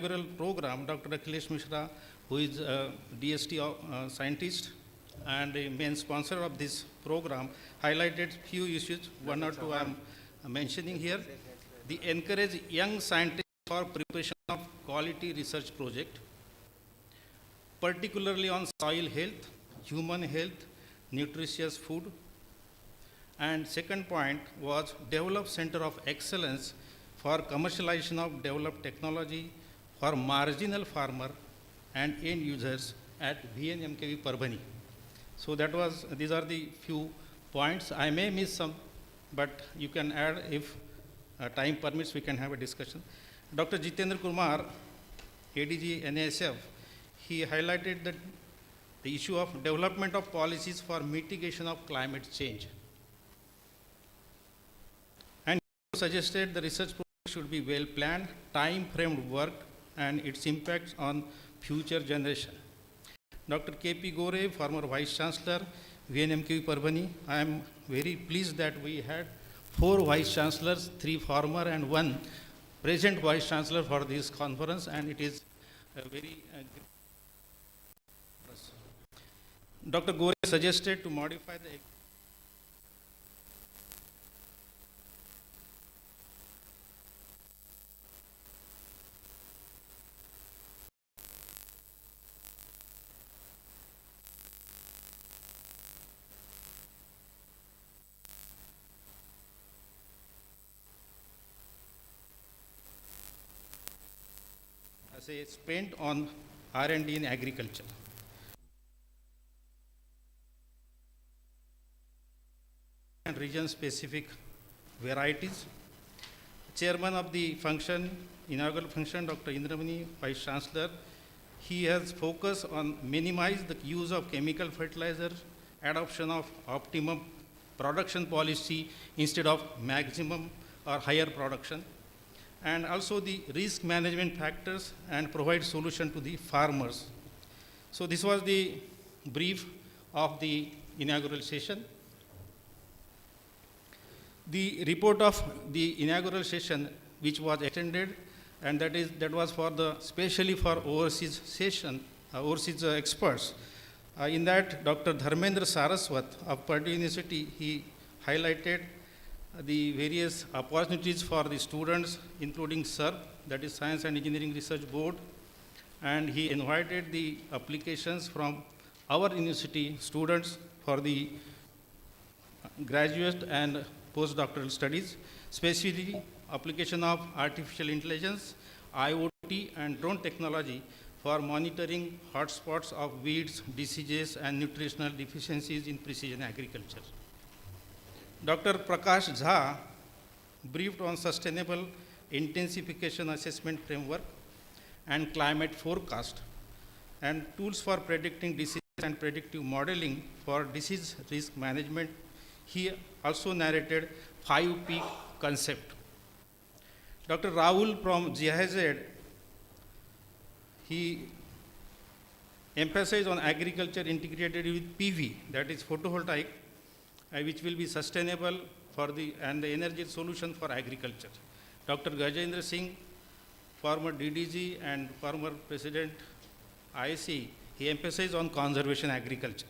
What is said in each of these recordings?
inaugural program, Dr. Akhilesh Mishra, who is a DST scientist and a main sponsor of this program, highlighted few issues, one or two I am mentioning here. The encourage young scientists for preparation of quality research project, particularly on soil health, human health, nutritious food. And second point was develop center of excellence for commercialization of developed technology for marginal farmer and end users at VNMKV Parbhani. So that was, these are the few points. I may miss some, but you can add if time permits, we can have a discussion. Dr. Jitendra Kumar, ADG NASF, he highlighted that the issue of development of policies for mitigation of climate change. And he suggested the research program should be well planned, time-framed work, and its impacts on future generation. Dr. K.P. Gore, former Vice Chancellor, VNMKV Parbhani, I am very pleased that we had 4 Vice Chancellors, 3 former and 1 present Vice Chancellor for this conference, and it is a very Dr. Gore suggested to modify the as a spent on R&D in agriculture. And region-specific varieties. Chairman of the function, inaugural function, Dr. Indramani, Vice Chancellor, he has focused on minimize the use of chemical fertilizer, adoption of optimum production policy instead of maximum or higher production, and also the risk management factors and provide solution to the farmers. So this was the brief of the inaugural session. The report of the inaugural session, which was attended, and that was for the specially for overseas session, overseas experts. In that, Dr. Dharmendra Saraswat of Purdue University, he highlighted the various opportunities for the students, including SERB, that is Science and Engineering Research Board, and he invited the applications from our university students for the graduate and postdoctoral studies, specifically application of artificial intelligence, IoT, and drone technology for monitoring hotspots of weeds, diseases, and nutritional deficiencies in precision agriculture. Dr. Prakash Jha briefed on sustainable intensification assessment framework and climate forecast and tools for predicting diseases and predictive modeling for disease risk management. He also narrated 5P concept. Dr. Rahul from GIZ, he emphasized on agriculture integrated with PV, that is photovoltaic, which will be sustainable for the energy solution for agriculture. Dr. Gajendra Singh, former DDG and former President IC, he emphasized on conservation agriculture.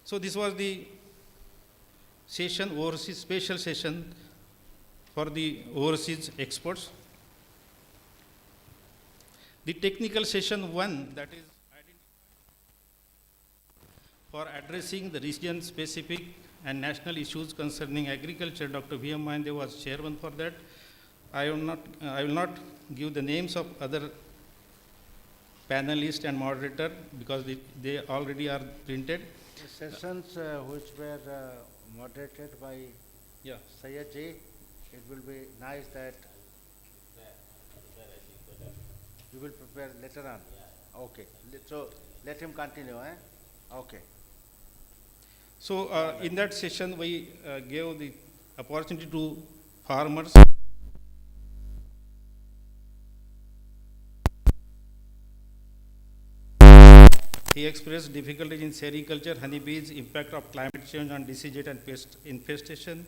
So this was the session, overseas special session for the overseas experts. The technical session 1, that is for addressing the region specific and national issues concerning agriculture. Dr. V.M. Mahinde was chairman for that. I will not give the names of other panelists and moderator because they already are printed. The sessions which were moderated by Sayed Ji, it will be nice that you will prepare later on. Okay, so let him continue. Okay. So in that session, we gave the opportunity to farmers. He expressed difficulties in sericulture, honeybees, impact of climate change on disease and pest infestation.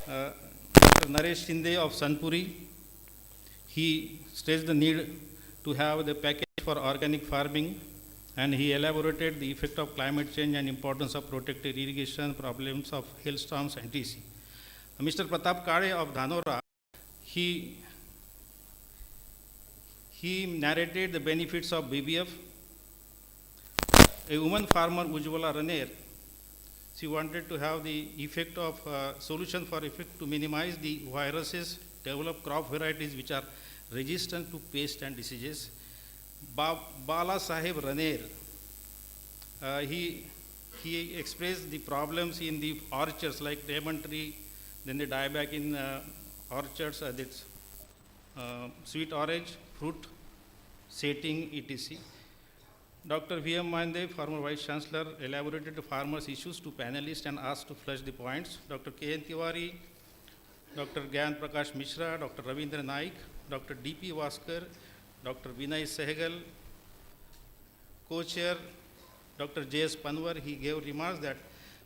Dr. Naresh Shinde of Sanpuri, he stressed the need to have the package for organic farming, and he elaborated the effect of climate change and importance of protected irrigation, problems of hailstorms, and etc. Mr. Pratap Kade of Dhanora, he narrated the benefits of BBF. A woman farmer, Ujjwala Raner, she wanted to have the effect of solution for effect to minimize the viruses, develop crop varieties which are resistant to pests and diseases. Bala Sahib Raner, he expressed the problems in the orchards like lemon tree, then the dieback in orchards, that's sweet orange, fruit, setting, etc. Dr. V.M. Mande, former Vice Chancellor, elaborated the farmers' issues to panelists and asked to flush the points. Dr. K.N. Tiwari, Dr. Gyan Prakash Mishra, Dr. Ravindra Naik, Dr. D.P. Vaskar, Dr. Vinay Sehgal, co-chair, Dr. J.S. Panwar, he gave remarks that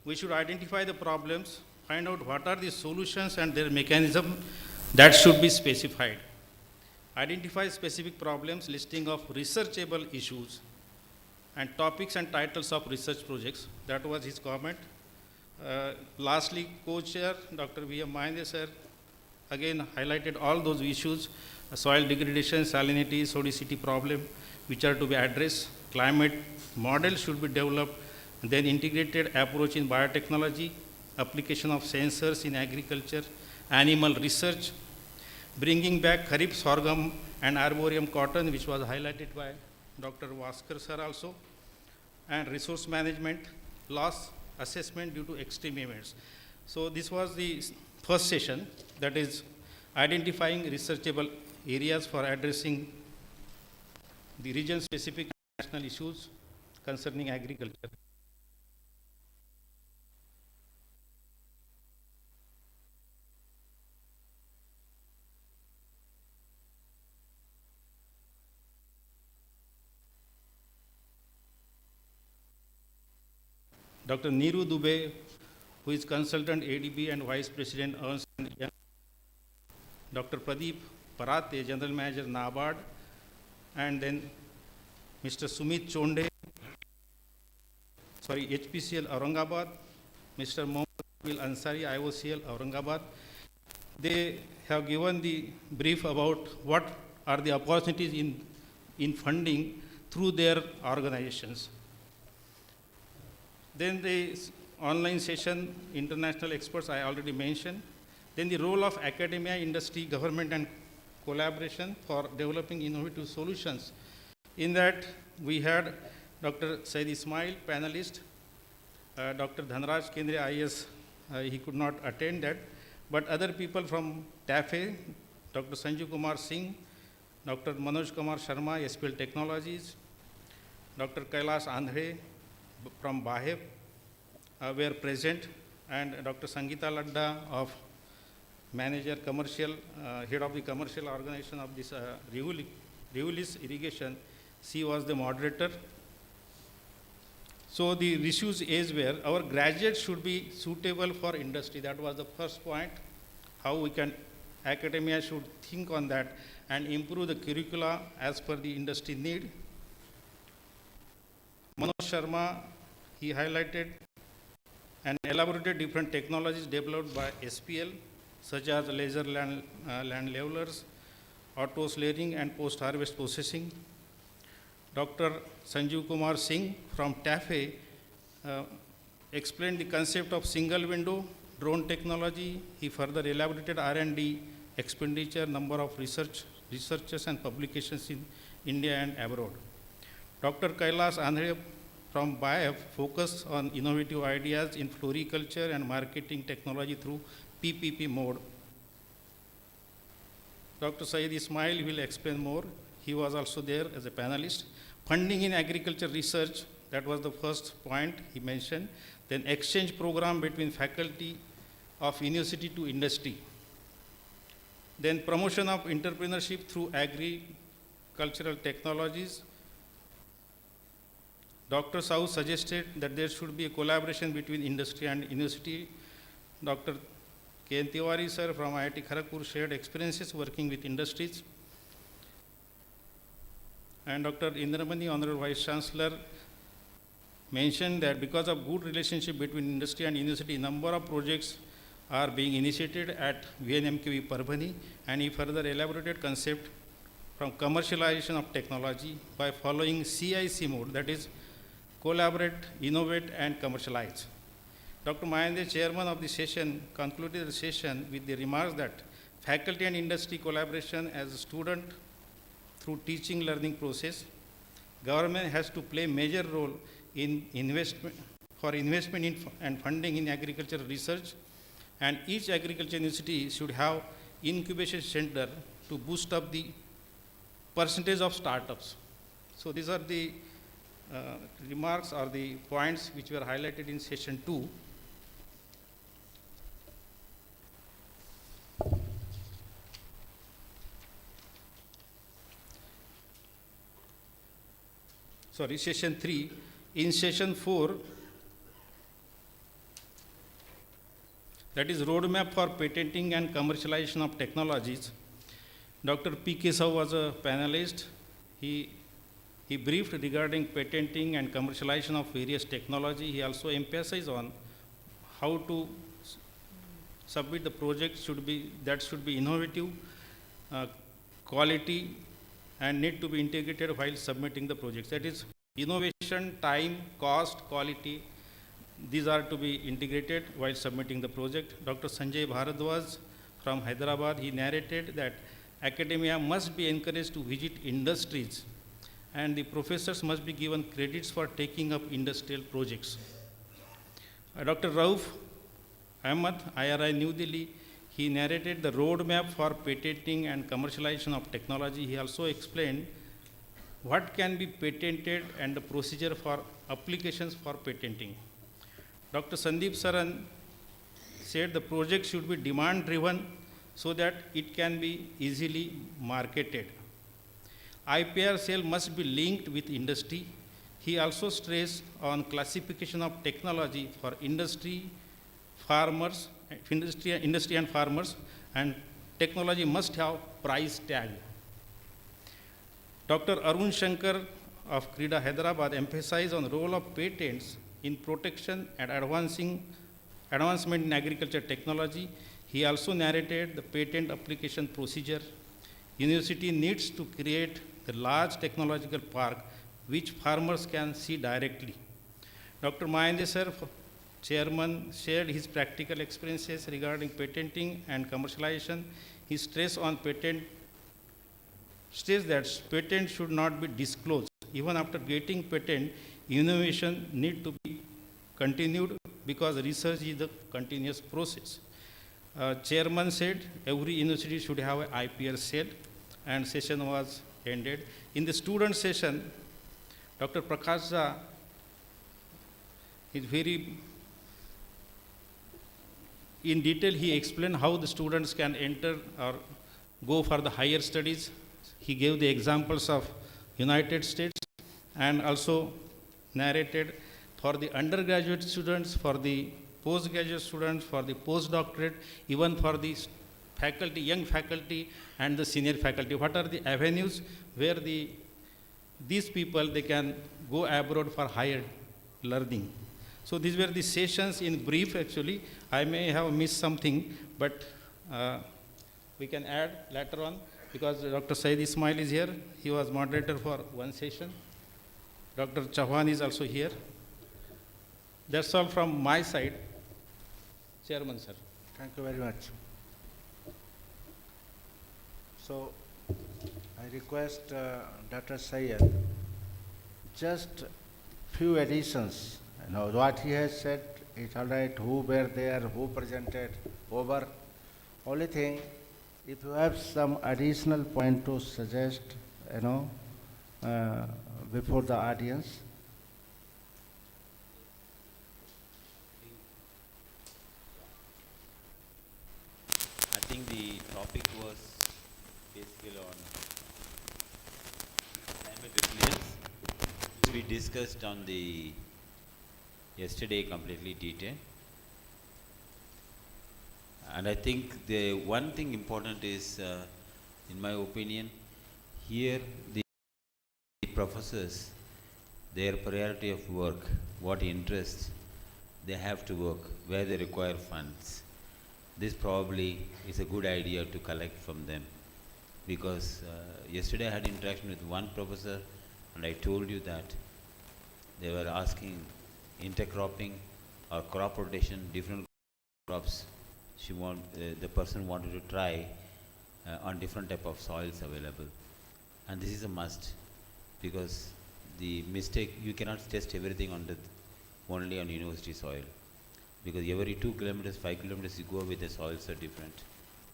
we should identify the problems, find out what are the solutions and their mechanism that should be specified. Identify specific problems, listing of researchable issues, and topics and titles of research projects. That was his comment. Lastly, co-chair, Dr. V.M. Mahinde sir, again highlighted all those issues, soil degradation, salinity, sodicity problem, which are to be addressed. Climate model should be developed, then integrated approach in biotechnology, application of sensors in agriculture, animal research, bringing back Kharif sorghum and arboreum cotton, which was highlighted by Dr. Vaskar sir also, and resource management, loss assessment due to extreme events. So this was the first session, that is identifying researchable areas for addressing the region-specific national issues concerning agriculture. Dr. Neeru Dubey, who is consultant ADB and Vice President Ernst & Young. Dr. Pradeep Parate, General Manager NABARD, and then Mr. Sumit Chonde, HPCL Aurangabad, Mr. Mohammad Ansari, IOCL Aurangabad. They have given the brief about what are the opportunities in funding through their organizations. Then the online session, international experts I already mentioned. Then the role of academia, industry, government, and collaboration for developing innovative solutions. In that, we had Dr. Said Ismail, panelist, Dr. Dhanraj Kendriya IS, he could not attend that, but other people from TAFE, Dr. Sanjeev Kumar Singh, Dr. Manoj Kumar Sharma, SPL Technologies, Dr. Kailash Andhre from BAHEP were present, and Dr. Sangeeta Ladda of manager commercial, head of the commercial organization of this Rivulis Irrigation, she was the moderator. So the issues is where our graduates should be suitable for industry. That was the first point, how we can, academia should think on that and improve the curricula as per the industry need. Manoj Sharma, he highlighted and elaborated different technologies developed by SPL, such as laser land levelers, auto slaying, and post-harvest processing. Dr. Sanjeev Kumar Singh from TAFE explained the concept of single window drone technology. He further elaborated R&D expenditure, number of researchers and publications in India and abroad. Dr. Kailash Andhre from BIAF focused on innovative ideas in floriculture and marketing technology through PPP mode. Dr. Saeed Ismail will explain more. He was also there as a panelist. Funding in agriculture research, that was the first point he mentioned. Then exchange program between faculty of university to industry. Then promotion of entrepreneurship through agricultural technologies. Dr. Sahu suggested that there should be a collaboration between industry and university. Dr. K.N. Tiwari sir from IIT Kharagpur shared experiences working with industries. and Dr. Indramani, Honorable Vice Chancellor, mentioned that because of good relationship between industry and university, number of projects are being initiated at VNMKV Parbhani, and he further elaborated concept from commercialization of technology by following CIC mode, that is collaborate, innovate and commercialize. Dr. Mahendra, chairman of the session, concluded the session with the remarks that faculty and industry collaboration as a student through teaching learning process, government has to play major role in investment in and funding in agricultural research, and each agriculture university should have incubation center to boost up the percentage of startups. So these are the remarks or the points which were highlighted in session 2. Sorry, session 3. In session 4, that is roadmap for patenting and commercialization of technologies, Dr. P. K. Sahu was a panelist. He briefed regarding patenting and commercialization of various technology. He also emphasized on how to submit the project should be innovative, quality, and need to be integrated while submitting the projects. That is innovation, time, cost, quality. These are to be integrated while submitting the project. Dr. Sanjay Bharadwaj from Hyderabad, he narrated that academia must be encouraged to visit industries, and the professors must be given credits for taking up industrial projects. Dr. Rauf Ahmed, IRI New Delhi, he narrated the roadmap for patenting and commercialization of technology. He also explained what can be patented and the procedure for applications for patenting. Dr. Sandeep Saran said the project should be demand driven so that it can be easily marketed. IPR cell must be linked with industry. He also stressed on classification of technology for industry and farmers, and technology must have price tag. Dr. Arun Shankar of Krida Hyderabad emphasized on the role of patents in protection and advancement in agriculture technology. He also narrated the patent application procedure. University needs to create a large technological park which farmers can see directly. Dr. Mahendra sir, chairman, shared his practical experiences regarding patenting and commercialization. He stressed on patent, states that patent should not be disclosed. Even after getting patent, innovation need to be continued because research is a continuous process. Chairman said every university should have an IPR cell, and session was ended. In the student session, Dr. Prakash Jha is very in detail. He explained how the students can enter or go for the higher studies. He gave the examples of United States and also narrated for the undergraduate students, for the postgraduate students, for the postdoctorate, even for the faculty, young faculty and the senior faculty. What are the avenues where these people, they can go abroad for higher learning? So these were the sessions in brief actually. I may have missed something, but we can add later on because Dr. Said Ismail is here. He was moderator for one session. Dr. Chauhan is also here. That's all from my side. Chairman, sir. Thank you very much. So, I request Dr. Syed, just few additions. You know, what he has said is all right, who were there, who presented, over. Only thing, if you have some additional point to suggest, you know, before the audience. I think the topic was basically on climate resilience, which we discussed on the yesterday completely detailed. And I think the one thing important is, in my opinion, here the professors, their priority of work, what interests, they have to work, where they require funds. This probably is a good idea to collect from them, because yesterday I had interaction with one professor and I told you that they were asking intercropping or crop rotation, different crops. The person wanted to try on different type of soils available, and this is a must, because the mistake, you cannot test everything on only on university soil, because every 2 kilometers, 5 kilometers you go with, the soils are different.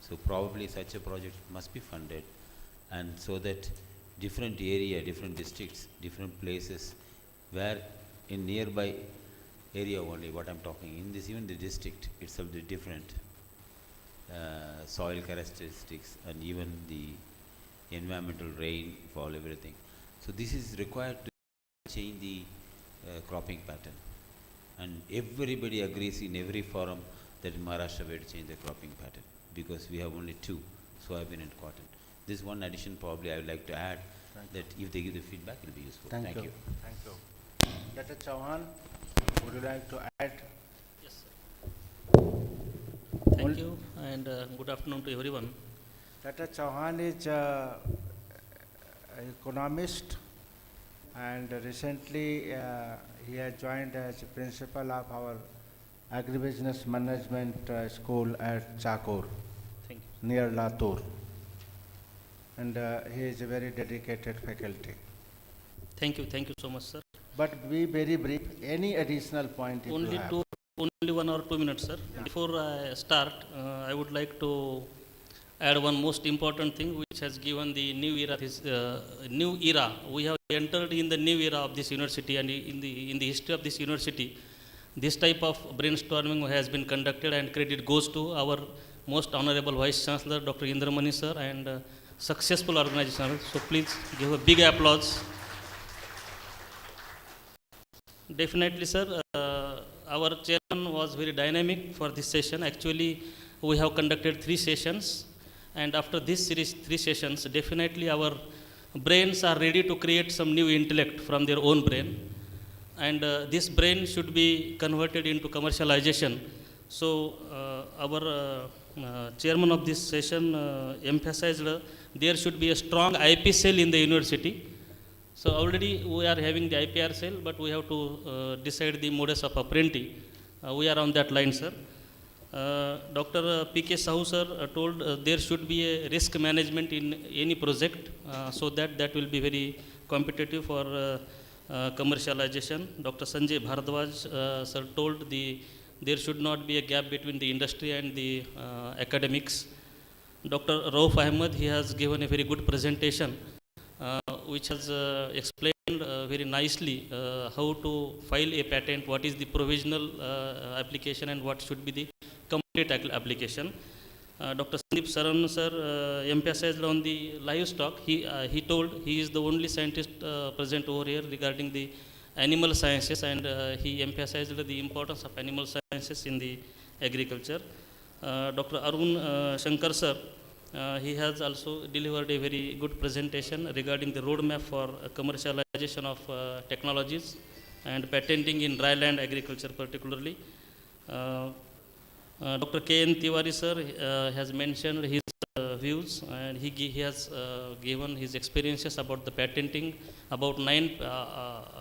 So probably such a project must be funded, and so that different area, different districts, different places, where in nearby area only, what I'm talking, in this even the district itself the different soil characteristics and even the environmental rainfall, everything. So this is required to change the cropping pattern, and everybody agrees in every forum that in Maharashtra we have to change the cropping pattern, because we have only 2, soybean and cotton. This one addition probably I would like to add, that if they give the feedback it will be useful. Thank you. Thank you. Dr. Chauhan, would you like to add? Yes, sir. Thank you, and good afternoon to everyone. Dr. Chauhan is economist, and recently he has joined as principal of our agribusiness management school at Chakur, Thank you. near Latur, and he is a very dedicated faculty. Thank you so much, sir. But be very brief. Any additional point if you have? Only 1 or 2 minutes, sir. Yeah. Before I start, I would like to add one most important thing which has given the new era. This new era, we have entered in the new era of this university, and in the history of this university, this type of brainstorming has been conducted, and credit goes to our most honorable Vice Chancellor, Dr. Indramani sir, and successful organization. So please give a big applause. Definitely, sir. Our chairman was very dynamic for this session. Actually, we have conducted 3 sessions, and after this series 3 sessions, definitely our brains are ready to create some new intellect from their own brain, and this brain should be converted into commercialization. So our chairman of this session emphasized there should be a strong IP cell in the university. So already we are having the IPR cell, but we have to decide the modus of apprentice. We are on that line, sir. Dr. P.K. Sahu sir told there should be a risk management in any project, so that will be very competitive for commercialization. Dr. Sanjay Bharadwaj sir told there should not be a gap between the industry and the academics. Dr. Rauf Ahmed, he has given a very good presentation, which has explained very nicely how to file a patent, what is the provisional application and what should be the complete application. Dr. Sandeep Saran sir emphasized on the livestock. He told he is the only scientist present over here regarding the animal sciences, and he emphasized the importance of animal sciences in the agriculture. Dr. Arun Shankar sir, he has also delivered a very good presentation regarding the roadmap for commercialization of technologies and patenting in dry land agriculture particularly. Dr. K.N. Tiwari sir has mentioned his views, and he has given his experiences about the patenting. About 9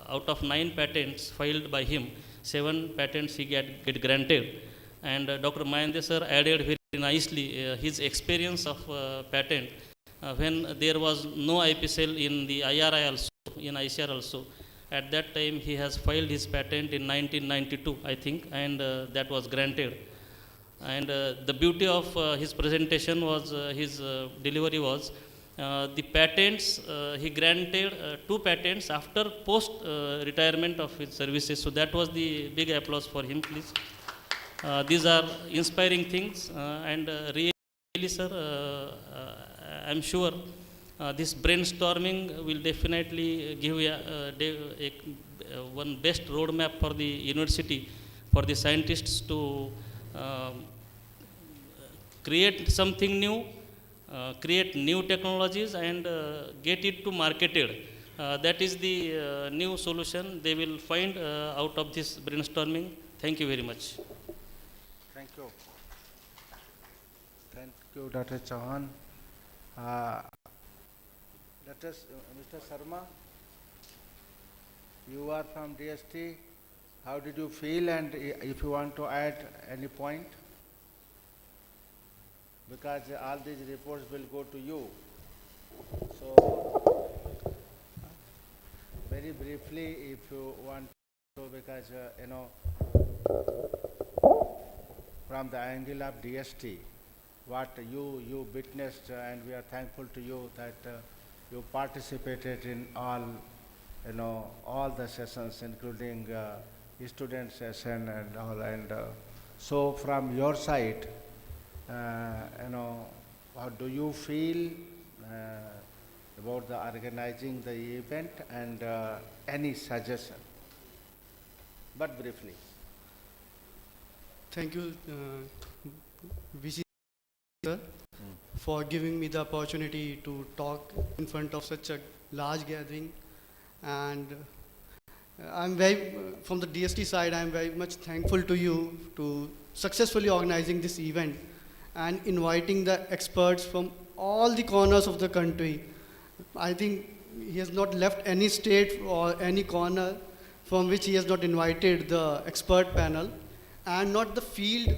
out of 9 patents filed by him, 7 patents he get granted. And Dr. Mahendra sir added very nicely his experience of patent when there was no IP cell in the IRI also, in ICR also. At that time he has filed his patent in 1992, I think, and that was granted. And the beauty of his presentation was, his delivery was, the patents, he granted 2 patents after post retirement of his services. So that was the big applause for him, please. These are inspiring things, and really, sir, I'm sure this brainstorming will definitely give one best roadmap for the university, for the scientists to create something new, create new technologies, and get it to marketed. That is the new solution they will find out of this brainstorming. Thank you very much. Thank you. Thank you, Dr. Chauhan. Uh, Mr. Sharma, you are from DST. How did you feel, and if you want to add any point? Because all these reports will go to you. So, very briefly, if you want to, because from the angle of DST, what you witnessed, and we are thankful to you that you participated in all the sessions, including student session and all. And so, from your side, how do you feel about the organizing the event, and any suggestion? But briefly. Thank you, VC sir, for giving me the opportunity to talk in front of such a large gathering. And I'm from the DST side, I'm very much thankful to you to successfully organizing this event and inviting the experts from all the corners of the country. I think he has not left any state or any corner from which he has not invited the expert panel, and not the field.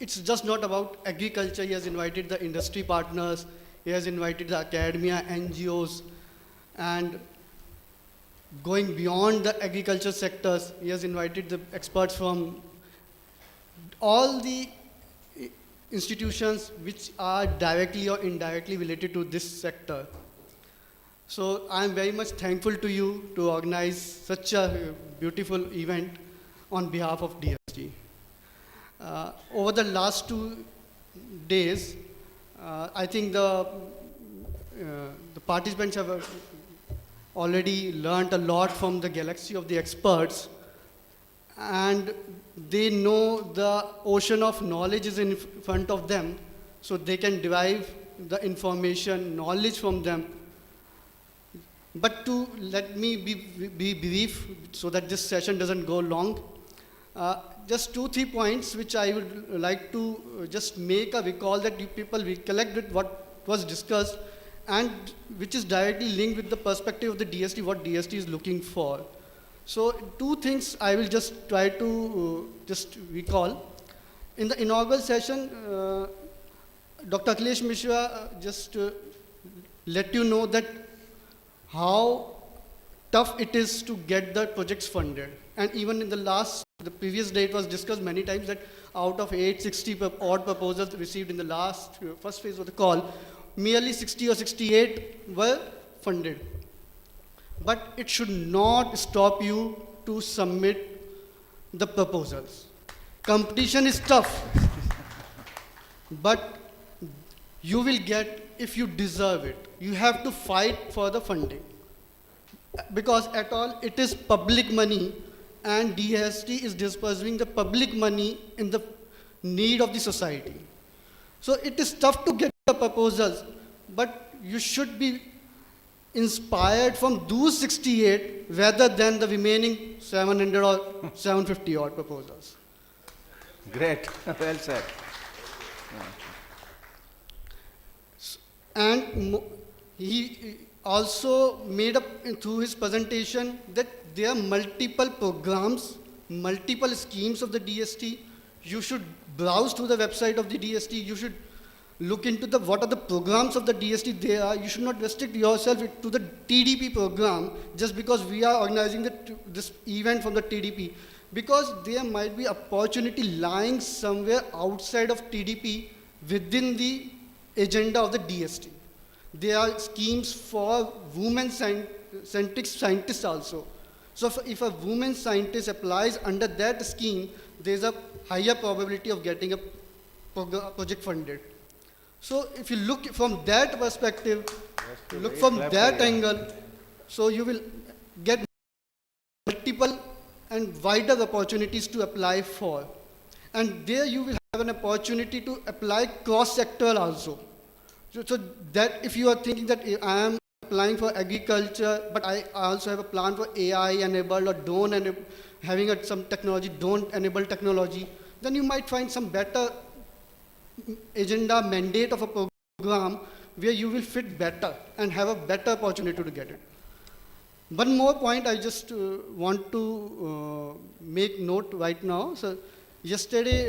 It's just not about agriculture. He has invited the industry partners, he has invited the academia, NGOs, and going beyond the agriculture sectors, he has invited the experts from all the institutions which are directly or indirectly related to this sector. So I am very much thankful to you to organize such a beautiful event on behalf of DST. Over the last 2 days, I think the participants have already learned a lot from the galaxy of the experts, and they know the ocean of knowledge is in front of them, so they can derive the information, knowledge from them. But to let me be brief so that this session doesn't go long, just 2-3 points which I would like to just make a recall, that you people recollect with what was discussed, and which is directly linked with the perspective of the DST, what DST is looking for. So 2 things I will just try to just recall. In the inaugural session, Dr. Akhilesh Mishra just let you know that how tough it is to get the projects funded. And even in the previous day, it was discussed many times that out of 860 odd proposals received in the first phase of the call, merely 60 or 68 were funded. But it should not stop you to submit the proposals. Competition is tough, but you will get if you deserve it. You have to fight for the funding. Because at all, it is public money, and DST is disbursing the public money in the need of the society. So it is tough to get the proposals, but you should be inspired from those 68 rather than the remaining 700 or 750 odd proposals. Great, well said. And he also made up through his presentation that there are multiple programs, multiple schemes of the DST. You should browse through the website of the DST. You should look into what are the programs of the DST there are. You should not restrict yourself to the TDP program just because we are organizing this event from the TDP. Because there might be opportunity lying somewhere outside of TDP within the agenda of the DST. There are schemes for women-centric scientists also. So if a woman scientist applies under that scheme, there is a higher probability of getting a project funded. So if you look from that perspective, look from that angle, so you will get multiple and wider opportunities to apply for. And there you will have an opportunity to apply cross-sector also. So that if you are thinking that I am applying for agriculture, but I also have a plan for AI enabled or drone and having some technology, drone enabled technology, then you might find some better agenda mandate of a program where you will fit better and have a better opportunity to get it. One more point I just want to make note right now. So yesterday,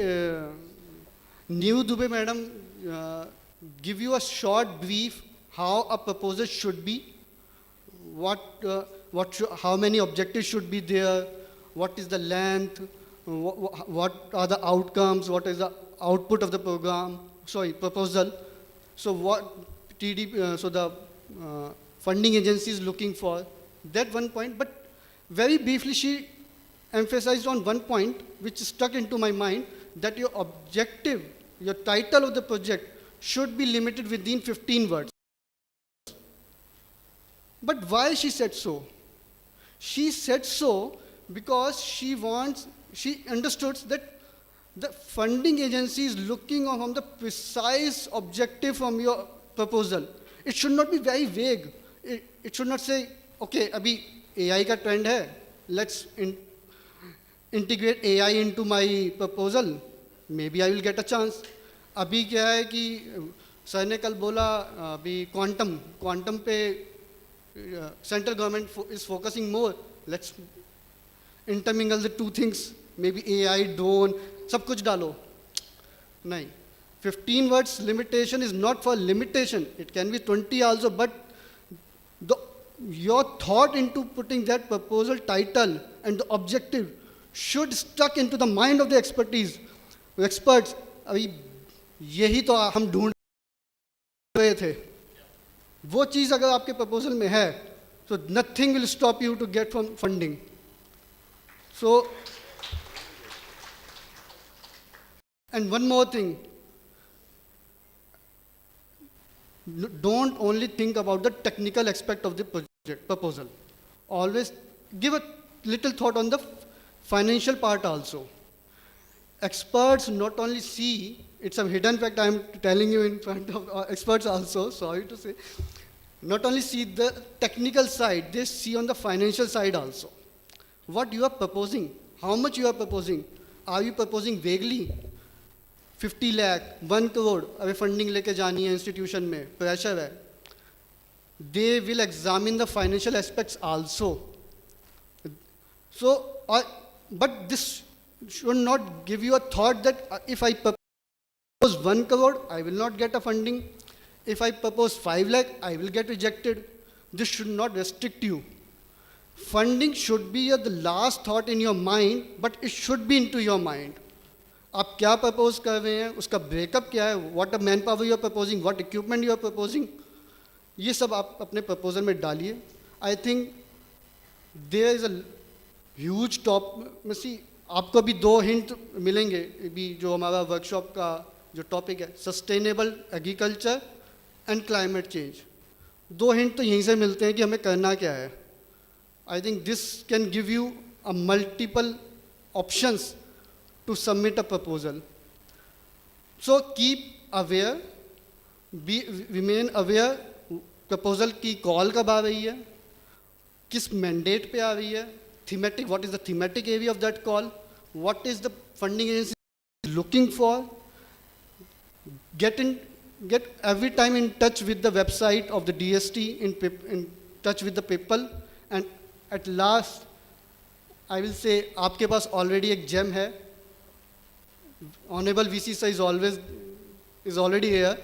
New Dubey madam give you a short brief how a proposal should be, how many objectives should be there, what is the length, what are the outcomes, what is the output of the proposal. So what the funding agency is looking for, that one point. But very briefly, she emphasized on one point which stuck into my mind, that your objective, your title of the project should be limited within 15 words. But why she said so? She said so because she understood that the funding agency is looking on the precise objective from your proposal. It should not be very vague. It should not say, okay, abhi AI ka trend hai, let's integrate AI into my proposal. Maybe I will get a chance. Abhi kya hai ki sir ne kal bola abhi quantum pe central government is focusing more. Let's intermingle the two things. Maybe AI, drone, सब कुछ डालो. नहीं. 15 words limitation is not for limitation. It can be 20 also, but your thought into putting that proposal title and the objective should stuck into the mind of the experts. अभी यही तो हम ढूंढ रहे थे. वो चीज़ अगर आपके प्रपोजल में है, so nothing will stop you to get from funding. So, and one more thing, don't only think about the technical aspect of the project proposal. Always give a little thought on the financial part also. Experts not only see, it's a hidden fact I am telling you in front of experts also, sorry to say, not only see the technical side, they see on the financial side also. What you are proposing, how much you are proposing, are you proposing vaguely? 50 lakh, 1 crore, अभी funding लेके जानी है institution में, pressure है. They will examine the financial aspects also. So, but this should not give you a thought that if I propose 1 crore, I will not get a funding. If I propose 5 lakh, I will get rejected. This should not restrict you. Funding should be the last thought in your mind, but it should be into your mind. आप क्या propose कर रहे हैं, उसका breakup क्या है, what a manpower you are proposing, what equipment you are proposing, ये सब आप अपने proposal में डालिए. I think there is a huge आपको भी 2 hint मिलेंगे भी जो हमारा workshop का जो topic है, sustainable agriculture and climate change. 2 hint तो यहीं से मिलते हैं कि हमें करना क्या है. I think this can give you a multiple options to submit a proposal. So keep aware, remain aware, proposal की call कब आ रही है, किस mandate पे आ रही है, thematic, what is the thematic area of that call, what is the funding agency looking for. Get every time in touch with the website of the DST, in touch with the people, and at last, I will say, आपके पास already एक gem है. Honorable VC sir is already here,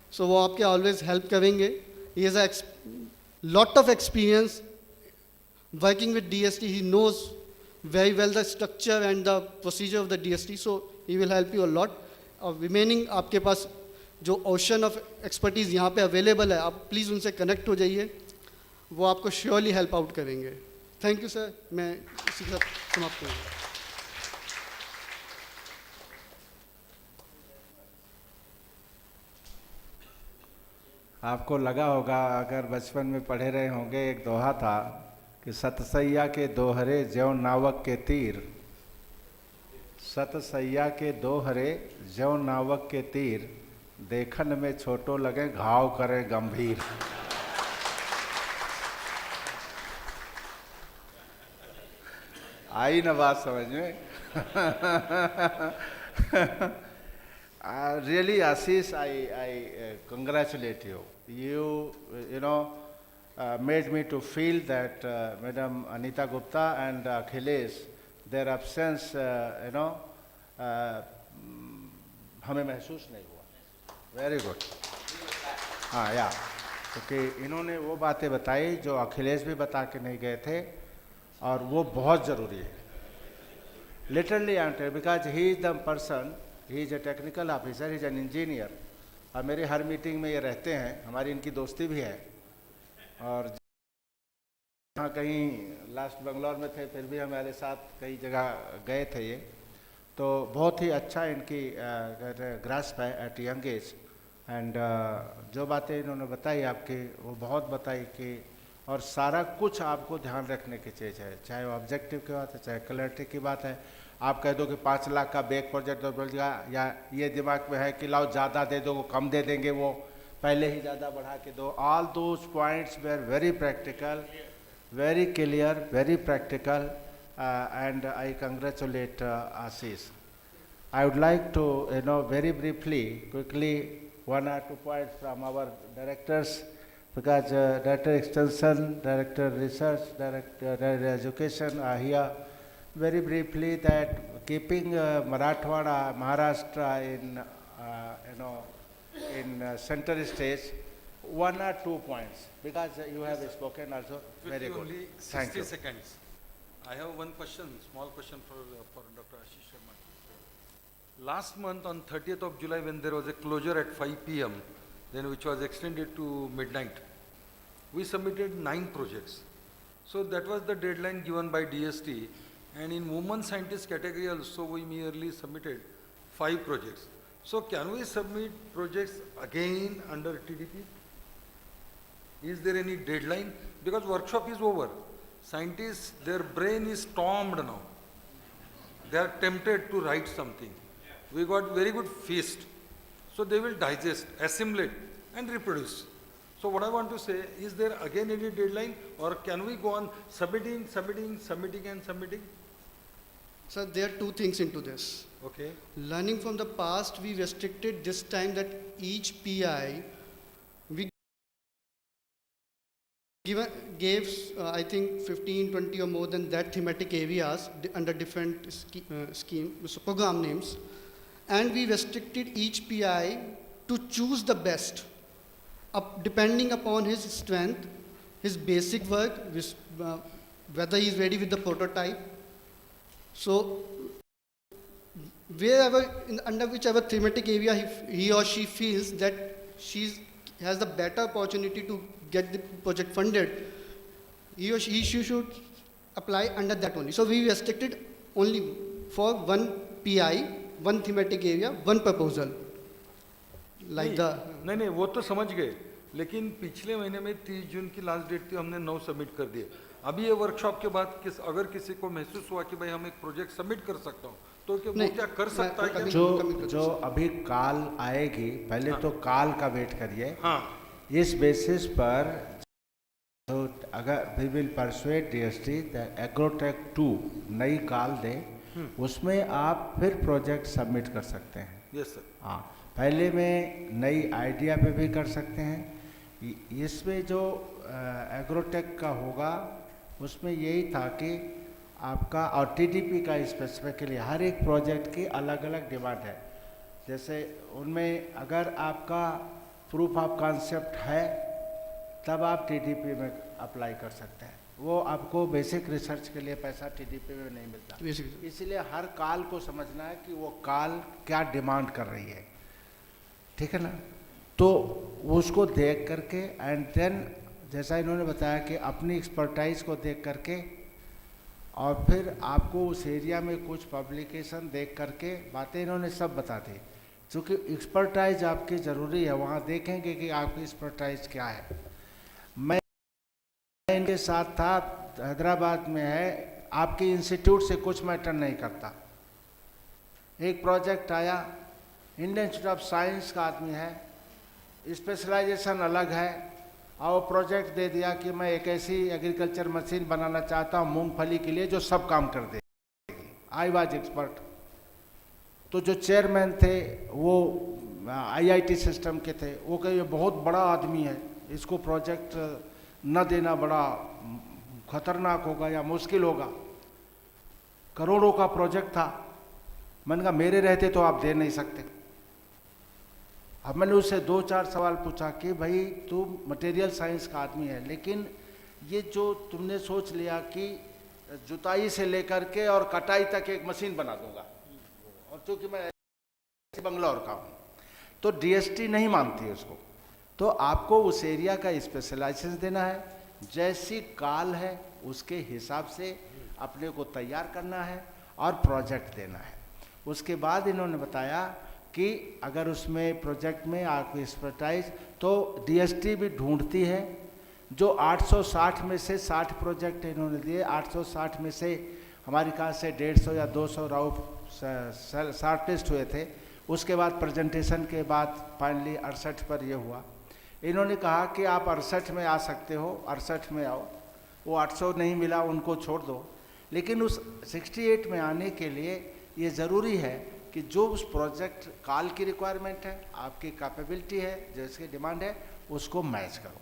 so वो आपके always help करेंगे. He has a lot of experience working with DST. He knows very well the structure and the procedure of the DST, so he will help you a lot. Remaining आपके पास जो ocean of expertise यहाँ पे available है, आप please उनसे connect हो जाइए, वो आपको surely help out करेंगे. Thank you sir. मैं इसी के साथ समाप्त करूँगा. आपको लगा होगा, अगर बचपन में पढ़े रहे होंगे, एक दोहा था कि सतसैया के दोहरे ज्यों नावक के तीर, सतसैया के दोहरे ज्यों नावक के तीर, देखन में छोटो लगे घाव करे गंभीर. आई ना बात समझ में. Really, Ashish, I congratulate you. You know, made me to feel that Madam Anita Gupta and Akhilesh, their absence, हमें महसूस नहीं हुआ. Very good. हाँ या क्योंकि इन्होंने वो बातें बताई जो अखिलेश भी बता के नहीं गए थे और वो बहुत ज़रूरी है. Literally, because he is the person, he is a technical officer, he is an engineer. और मेरे हर मीटिंग में ये रहते हैं, हमारी इनकी दोस्ती भी है. और हाँ कहीं लास्ट बंगलौर में थे फिर भी हमारे साथ कई जगह गए थे ये. तो बहुत ही अच्छा इनकी ग्रास्प है एट यंग एज. एंड जो बातें इन्होंने बताई आपकी वो बहुत बताई कि और सारा कुछ आपको ध्यान रखने की चीज़ है, चाहे वो ऑब्जेक्टिव की बात है चाहे क्लैरिटी की बात है. आप कह दो कि 5 लाख का बैक प्रोजेक्ट तो बोल जाएगा, या ये दिमाग में है कि लाओ ज़्यादा दे दो, वो कम दे देंगे, वो पहले ही ज़्यादा बढ़ा के दो. All those points were very practical, very clear, very practical, and I congratulate Ashish. I would like to, very briefly, quickly, 1 or 2 points from our directors, because Director Extension, Director Research, Director Education are here. Very briefly, that keeping Marathwada, Maharashtra in center stage, 1 or 2 points, because you have spoken also very good. Only Thank 60 you. seconds. I have one question, small question for Dr. Ashish Sharma. Last month on 30th of July, when there was a closure at 5 p.m., then which was extended to midnight, we submitted 9 projects. So that was the deadline given by DST, and in women scientist category also we merely submitted 5 projects. So can we submit projects again under TDP? Is there any deadline? Because workshop is over. Scientists, their brain is stormed now. They are tempted to write something. We got very good feast. So they will digest, assimilate and reproduce. So what I want to say, is there again any deadline, or can we go on submitting and submitting? So there are 2 things into this. Okay. Learning from the past, we restricted this time that each PI, we gave, I think 15, 20 or more than that thematic areas under different program names, and we restricted each PI to choose the best, depending upon his strength, his basic work, whether he is ready with the prototype. So wherever, under whichever thematic area he or she feels that she has the better opportunity to get the project funded, he or she should apply under that only. So we restricted only for 1 PI, 1 thematic area, 1 proposal. Like नहीं वो तो समझ गए, लेकिन पिछले महीने में 30 जून की लास्ट डेट थी, हमने 9 सबमिट कर दिए. अभी ये वर्कशॉप के बाद अगर किसी को महसूस हुआ कि भाई हम एक प्रोजेक्ट सबमिट कर सकता हूँ, तो वो क्या कर सकता है? जो अभी कॉल आएगी, पहले तो कॉल का वेट करिए. हाँ. इस बेसिस पर तो अगर we will persuade DST Agrotech 2 नई कॉल दे, उसमें आप फिर प्रोजेक्ट सबमिट कर सकते हैं. Yes sir. हाँ, पहले में नई आइडिया पे भी कर सकते हैं. इसमें जो एग्रोटेक का होगा उसमें यही था कि आपका और TDP का स्पेसिफिकली हर एक प्रोजेक्ट की अलग अलग डिमांड है. जैसे उनमें अगर आपका प्रूफ ऑफ कॉन्सेप्ट है तब आप TDP में अप्लाई कर सकते हैं. वो आपको बेसिक रिसर्च के लिए पैसा TDP में नहीं मिलता. इसलिए हर कॉल को समझना है कि वो कॉल क्या डिमांड कर रही है, ठीक है ना. तो उसको देख करके एंड देन जैसा इन्होंने बताया कि अपनी एक्सपर्टाइज को देख करके और फिर आपको उस एरिया में कुछ पब्लिकेशन देख करके बातें इन्होंने सब बता दी. चूँकि एक्सपर्टाइज आपकी ज़रूरी है, वहाँ देखेंगे कि आपकी एक्सपर्टाइज क्या है. मैं इनके साथ था, हैदराबाद में है, आपके इंस्टीट्यूट से कुछ मैटर नहीं करता. एक प्रोजेक्ट आया, इंडियन इंस्टीट्यूट ऑफ साइंस का आदमी है, स्पेशलाइजेशन अलग है, और प्रोजेक्ट दे दिया कि मैं एक ऐसी एग्रीकल्चर मशीन बनाना चाहता हूँ मूंगफली के लिए जो सब काम कर दे. I was expert. तो जो चेयरमैन थे वो आईआईटी सिस्टम के थे, वो कहे ये बहुत बड़ा आदमी है, इसको प्रोजेक्ट न देना बड़ा खतरनाक होगा या मुश्किल होगा। करोड़ों का प्रोजेक्ट था। मैंने कहा मेरे रहते तो आप दे नहीं सकते। अब मैंने उससे 2-4 सवाल पूछा कि भाई तू मटेरियल साइंस का आदमी है, लेकिन ये जो तुमने सोच लिया कि जुताई से लेकर के और कटाई तक एक मशीन बना दूंगा, और चूंकि मैं बंगलौर का हूँ तो डीएसटी नहीं मानती उसको, तो आपको उस एरिया का स्पेशलाइजेशन देना है, जैसी काल है उसके हिसाब से अपने को तैयार करना है और प्रोजेक्ट देना है। उसके बाद इन्होंने बताया कि अगर उसमें प्रोजेक्ट में आपको एक्सपर्टाइज तो डीएसटी भी ढूंढती है। जो 860 में से 60 प्रोजेक्ट इन्होंने दिए, 860 में से हमारे कहाँ से 150 या 200 राउट शॉर्ट लिस्ट हुए थे। उसके बाद प्रेजेंटेशन के बाद फाइनली 68 पर ये हुआ। इन्होंने कहा कि आप 68 में आ सकते हो, 68 में आओ। वो 800 नहीं मिला, उनको छोड़ दो। लेकिन उस 68 में आने के लिए ये ज़रूरी है कि जो उस प्रोजेक्ट काल की रिक्वायरमेंट है, आपकी कैपेबिलिटी है, जो इसकी डिमांड है, उसको मैच करो।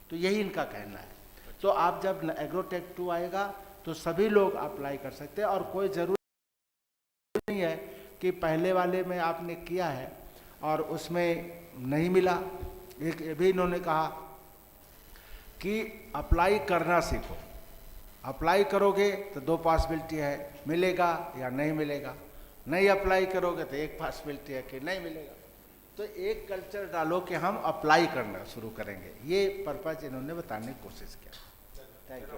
तो यही इनका कहना है। तो आप जब एग्रोटेक 2 आएगा तो सभी लोग अप्लाई कर सकते हैं, और कोई ज़रूरी नहीं है कि पहले वाले में आपने किया है और उसमें नहीं मिला। एक ये भी इन्होंने कहा कि अप्लाई करना सीखो। अप्लाई करोगे तो 2 पॉसिबिलिटी है, मिलेगा या नहीं मिलेगा। नहीं अप्लाई करोगे तो एक पॉसिबिलिटी है कि नहीं मिलेगा। तो एक कल्चर डालो कि हम अप्लाई करना शुरू करेंगे। ये पर्पज इन्होंने बताने की कोशिश किया। Thank you.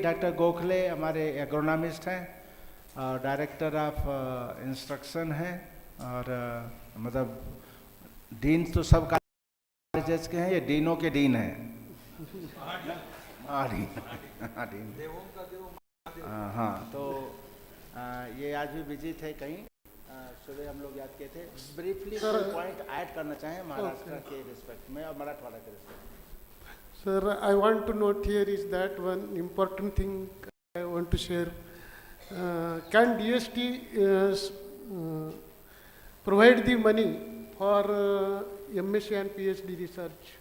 डॉक्टर गोखले हमारे एग्रोनॉमिस्ट हैं और डायरेक्टर ऑफ इंस्ट्रक्शन हैं, और मतलब डीन तो सब कॉलेजेस के हैं, ये डीनों के डीन हैं। हाँ, तो ये आज भी बिजी थे कहीं, सुबह हम लोग याद किए थे। ब्रीफली पॉइंट ऐड करना चाहें महाराष्ट्र के रिस्पेक्ट में और मराठवाड़ा के रिस्पेक्ट में। Sir, I want to note here is that one important thing I want to share. Can DST provide the money for MSc and PhD research?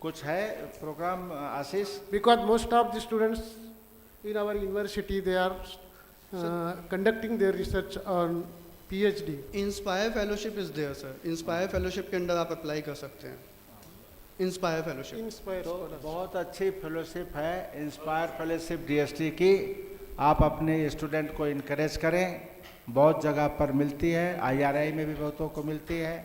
कुछ है program Ashish? Because most of the students in our university, they are conducting their research on PhD. Inspire fellowship is there sir. Inspire fellowship के अंदर आप apply कर सकते हैं। Inspire fellowship Inspire तो scholars. बहुत अच्छी फेलोशिप है इंस्पायर फेलोशिप डीएसटी की। आप अपने स्टूडेंट को इनकरेज करें, बहुत जगह पर मिलती है, आईआरआई में भी बहुतों को मिलती है।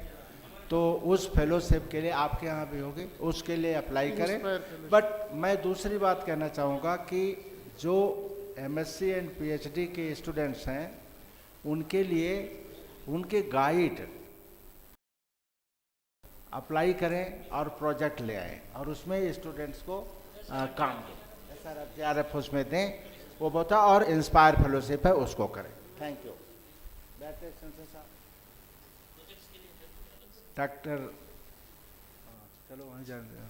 तो उस फेलोशिप के लिए आपके यहाँ भी होगी, उसके लिए अप्लाई करें। Inspire fellowship. बट मैं दूसरी बात कहना चाहूँगा कि जो एमएससी एंड पीएचडी के स्टूडेंट्स हैं, उनके लिए उनके गाइड अप्लाई करें और प्रोजेक्ट ले आए और उसमें स्टूडेंट्स को काम दें। सर JRF उसमें दें, वो बहुत, और इंस्पायर फेलोशिप है उसको करें। Thank you. डॉक्टर चलो वहीं जान रहे हो।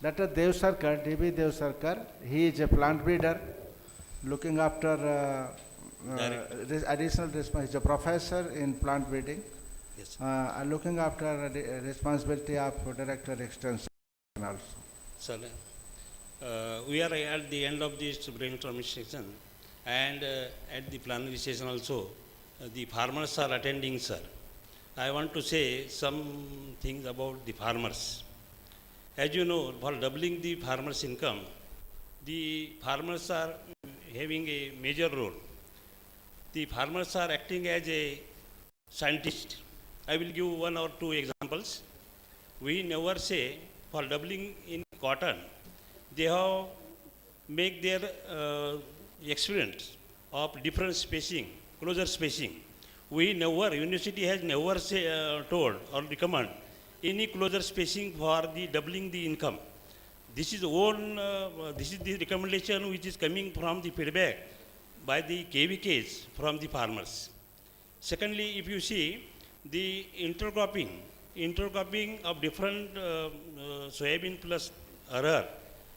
Dr. Devsarkar, DB Devsarkar, he is a plant breeder looking after additional responsibility. He is a professor in plant breeding. Yes. Looking after responsibility of director extension also. Sir, we are at the end of this brainstorming session, and at the plenary session also, the farmers are attending, sir. I want to say some things about the farmers. As you know, for doubling the farmers' income, the farmers are having a major role. The farmers are acting as a scientist. I will give 1 or 2 examples. We never say for doubling in cotton, they have make their experiments of different spacing, closer spacing. We never, university has never told or recommend any closer spacing for the doubling the income. This is the recommendation which is coming from the feedback by the KVKs from the farmers. Secondly, if you see the intercropping of different soybean plus arhar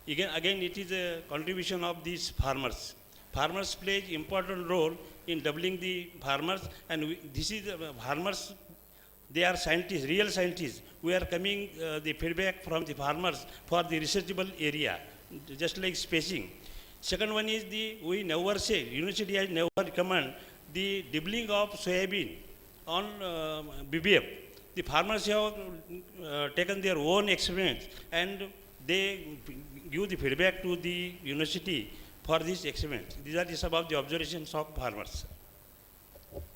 Again, it is a contribution of these farmers. Farmers play important role in doubling the farmers, and this is farmers. They are scientists, real scientists. We are coming the feedback from the farmers for the researchable area, just like spacing. Second one is we never say, university has never recommend the doubling of soybean on BBF. The farmers have taken their own experiments and they give the feedback to the university for this experiment. These are some of the observations of farmers.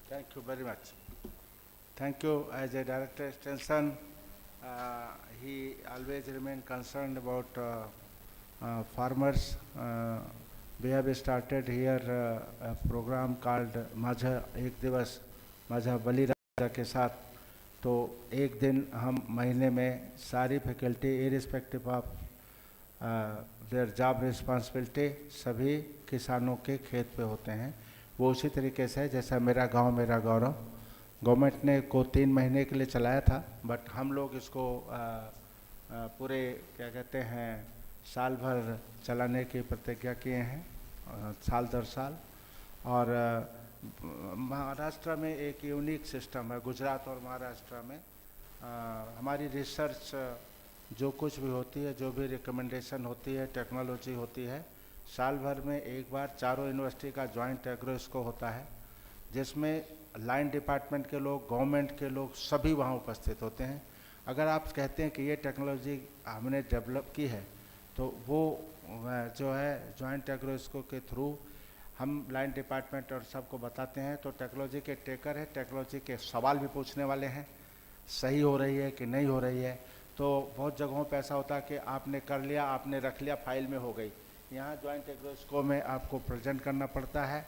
Thank you very much. Thank you. As a director extension, he always remained concerned about farmers. We have started here a program called माझा एक दिवस माझा बलिदान के साथ. तो एक दिन हम महीने में सारी faculty irrespective of their job responsibility सभी किसानों के खेत पे होते हैं. वो उसी तरीके से जैसा मेरा गांव मेरा गौरव गवर्नमेंट ने को 3 महीने के लिए चलाया था, बट हम लोग इसको पूरे क्या कहते हैं साल भर चलाने की प्रतिज्ञा किए हैं, साल दर साल. और महाराष्ट्र में एक यूनिक सिस्टम है, गुजरात और महाराष्ट्र में हमारी रिसर्च जो कुछ भी होती है, जो भी रिकमेंडेशन होती है, टेक्नोलॉजी होती है, साल भर में एक बार चारों यूनिवर्सिटी का जॉइंट एग्रो इसको होता है, जिसमें लाइन डिपार्टमेंट के लोग, गवर्नमेंट के लोग सभी वहाँ उपस्थित होते हैं. अगर आप कहते हैं कि ये टेक्नोलॉजी हमने डेवलप की है, तो वो जो है जॉइंट एग्रो इसको के थ्रू हम लाइन डिपार्टमेंट और सबको बताते हैं. तो टेक्नोलॉजी के टेकर है, टेक्नोलॉजी के सवाल भी पूछने वाले हैं, सही हो रही है कि नहीं हो रही है. तो बहुत जगहों पे ऐसा होता है कि आपने कर लिया, आपने रख लिया, फाइल में हो गई. यहाँ जॉइंट एग्रो में आपको प्रेजेंट करना पड़ता है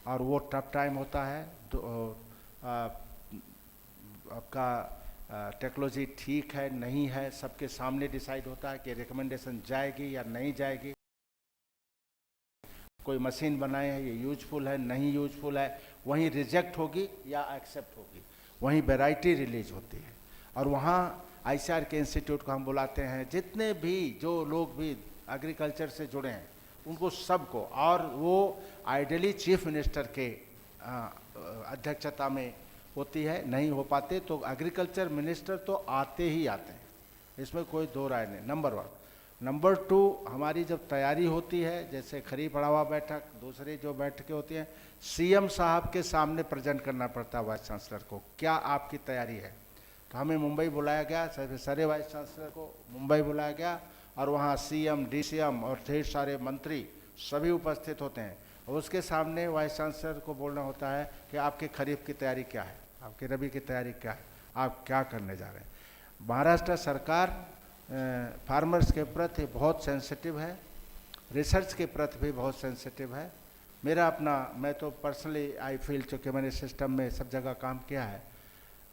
और वो टफ टाइम होता है. तो आपका टेक्नोलॉजी ठीक है नहीं है सबके सामने डिसाइड होता है कि रिकमेंडेशन जाएगी या नहीं जाएगी. कोई मशीन बनाए हैं, ये यूजफुल है नहीं यूजफुल है, वहीं रिजेक्ट होगी या एक्सेप्ट होगी, वहीं वैरायटी रिलीज होती है. और वहाँ ICAR के इंस्टीट्यूट को हम बुलाते हैं, जितने भी जो लोग भी एग्रीकल्चर से जुड़े हैं उनको सबको, और वो आइडियली चीफ मिनिस्टर के अध्यक्षता में होती है. नहीं हो पाते तो एग्रीकल्चर मिनिस्टर तो आते ही आते हैं, इसमें कोई दो राय नहीं. नंबर 1. नंबर 2, हमारी जब तैयारी होती है, जैसे खरीफ बढ़ावा बैठक, दूसरी जो बैठकें होती हैं, CM साहब के सामने प्रेजेंट करना पड़ता है वाइस चांसलर को, क्या आपकी तैयारी है. तो हमें मुंबई बुलाया गया, सारे वाइस चांसलर को मुंबई बुलाया गया और वहाँ CM, DCM और ढेर सारे मंत्री सभी उपस्थित होते हैं. और उसके सामने वाइस चांसलर को बोलना होता है कि आपके खरीफ की तैयारी क्या है, आपके रबी की तैयारी क्या है, आप क्या करने जा रहे हैं. महाराष्ट्र सरकार फार्मर्स के प्रति बहुत सेंसिटिव है, रिसर्च के प्रति भी बहुत सेंसिटिव है. मेरा अपना, मैं तो पर्सनली आई फील, चूँकि मैंने सिस्टम में सब जगह काम किया है,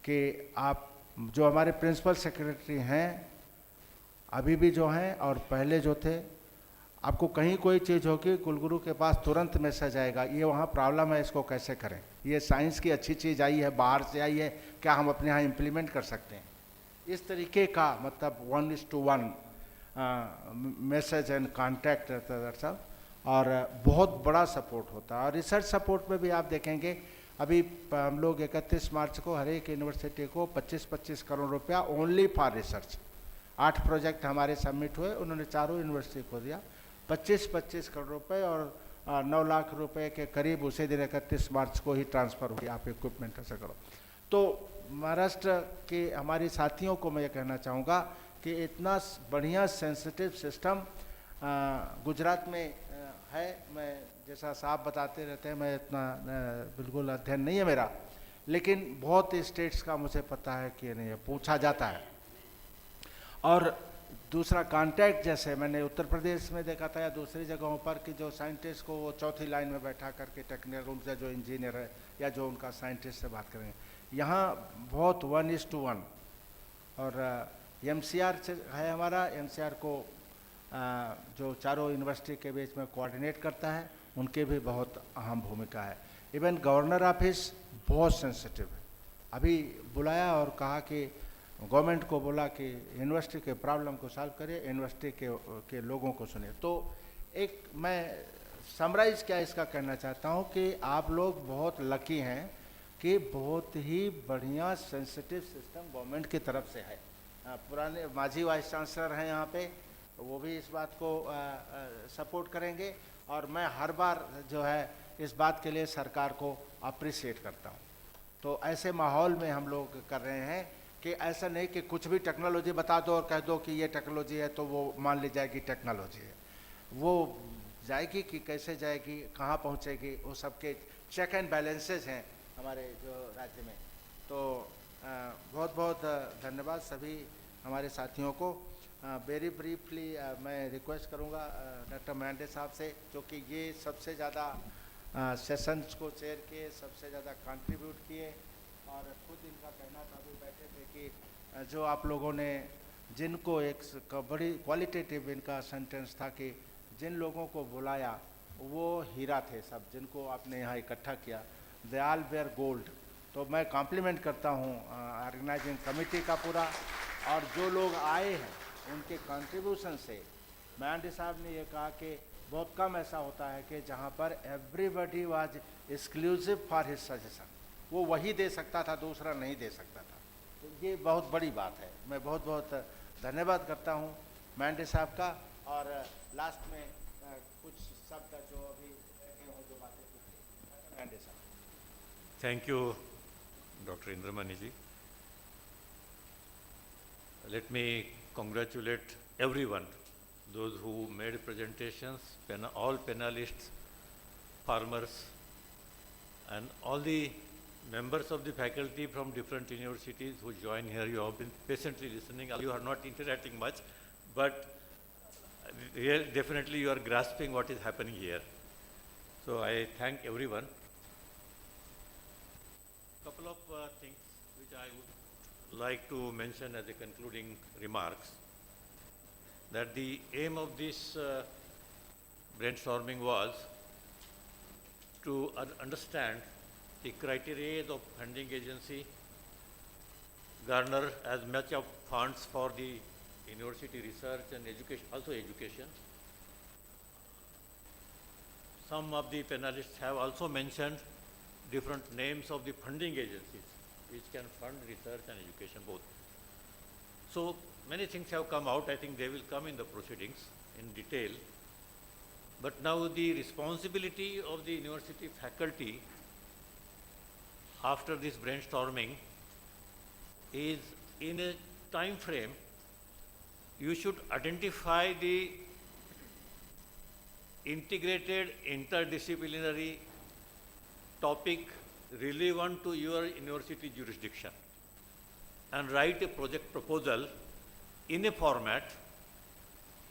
कि आप जो हमारे प्रिंसिपल सेक्रेटरी हैं अभी भी जो हैं और पहले जो थे, आपको कहीं कोई चीज़ होगी कुलगुरु के पास तुरंत मैसेज आएगा, ये वहाँ प्रॉब्लम है, इसको कैसे करें, ये साइंस की अच्छी चीज़ आई है, बाहर से आई है, क्या हम अपने यहाँ इम्प्लीमेंट कर सकते हैं. इस तरीके का मतलब 1:1 मैसेज एंड कॉन्टैक्ट रहता है और बहुत बड़ा सपोर्ट होता है. और रिसर्च सपोर्ट में भी आप देखेंगे, अभी हम लोग 31 मार्च को हर एक यूनिवर्सिटी को 25-25 करोड़ रुपया ओनली फॉर रिसर्च, 8 प्रोजेक्ट हमारे सबमिट हुए, उन्होंने चारों यूनिवर्सिटी को दिया 25-25 करोड़ रुपए और 9 लाख रुपए के करीब उसी दिन 31 मार्च को ही ट्रांसफ़र हुई. आप इक्विपमेंट ऐसा करो. तो महाराष्ट्र के हमारे साथियों को मैं ये कहना चाहूँगा कि इतना बढ़िया सेंसिटिव सिस्टम गुजरात में है. मैं जैसा साहब बताते रहते हैं, मैं इतना बिल्कुल अध्ययन नहीं है मेरा, लेकिन बहुत स्टेट्स का मुझे पता है कि नहीं, पूछा जाता है. और दूसरा कांटेक्ट, जैसे मैंने उत्तर प्रदेश में देखा था या दूसरी जगहों पर कि जो साइंटिस्ट को वो चौथी लाइन में बैठा करके टेक्निकल रूम से जो इंजीनियर है या जो उनका साइंटिस्ट से बात करेंगे, यहाँ बहुत 1:1. और MCR है हमारा, MCR को जो चारों यूनिवर्सिटी के बीच में कोऑर्डिनेट करता है, उनके भी बहुत अहम भूमिका है. इवन गवर्नर ऑफिस बहुत सेंसिटिव है. अभी बुलाया और कहा कि गवर्नमेंट को बोला कि यूनिवर्सिटी के प्रॉब्लम को सॉल्व करिए, यूनिवर्सिटी के लोगों को सुनिए। तो एक मैं समराइज क्या इसका कहना चाहता हूँ कि आप लोग बहुत लकी हैं कि बहुत ही बढ़िया सेंसिटिव सिस्टम गवर्नमेंट की तरफ से है। पुराने माजी वाइस चांसलर हैं यहाँ पे, वो भी इस बात को सपोर्ट करेंगे, और मैं हर बार जो है इस बात के लिए सरकार को अप्रिशिएट करता हूँ। तो ऐसे माहौल में हम लोग कर रहे हैं कि ऐसा नहीं कि कुछ भी टेक्नोलॉजी बता दो और कह दो कि ये टेक्नोलॉजी है तो वो मान ली जाएगी टेक्नोलॉजी है। वो जाएगी कि कैसे जाएगी, कहाँ पहुँचेगी, वो सबके चेक एंड बैलेंसेस हैं हमारे जो राज्य में। तो बहुत बहुत धन्यवाद सभी हमारे साथियों को। वेरी ब्रीफली मैं रिक्वेस्ट करूँगा डॉक्टर मैंडे साहब से, क्योंकि ये सबसे ज़्यादा सेशंस को चेयर किए, सबसे ज़्यादा कंट्रीब्यूट किए, और खुद इनका कहना था, भी बैठे थे कि जो आप लोगों ने जिनको एक बड़ी क्वालिटेटिव इनका सेंटेंस था कि जिन लोगों को बुलाया वो हीरा थे सब, जिनको आपने यहाँ इकट्ठा किया, दे ऑल वेयर गोल्ड। तो मैं कॉम्प्लीमेंट करता हूँ ऑर्गेनाइजिंग कमेटी का पूरा, और जो लोग आए हैं उनके कंट्रीब्यूशन से। मैंडे साहब ने ये कहा कि बहुत कम ऐसा होता है कि जहाँ पर everybody was exclusive for his suggestion, वो वही दे सकता था, दूसरा नहीं दे सकता था। तो ये बहुत बड़ी बात है। मैं बहुत बहुत धन्यवाद करता हूँ मैंडे साहब का। और लास्ट में कुछ शब्द जो अभी जो बातें की मैंडे साहब। Thank you, Dr. Indramani ji. Let me congratulate everyone, those who made presentations, all panelists, farmers, and all the members of the faculty from different universities who join here. You have been patiently listening. You are not interacting much, but definitely you are grasping what is happening here. So I thank everyone. Couple of things which I would like to mention as a concluding remarks, that the aim of this brainstorming was to understand the criteria of funding agency, garner as much of funds for the university research and education, also education. Some of the panelists have also mentioned different names of the funding agencies which can fund research and education both. So many things have come out. I think they will come in the proceedings in detail. But now the responsibility of the university faculty after this brainstorming is, in a time frame, you should identify the integrated interdisciplinary topic relevant to your university jurisdiction and write a project proposal in a format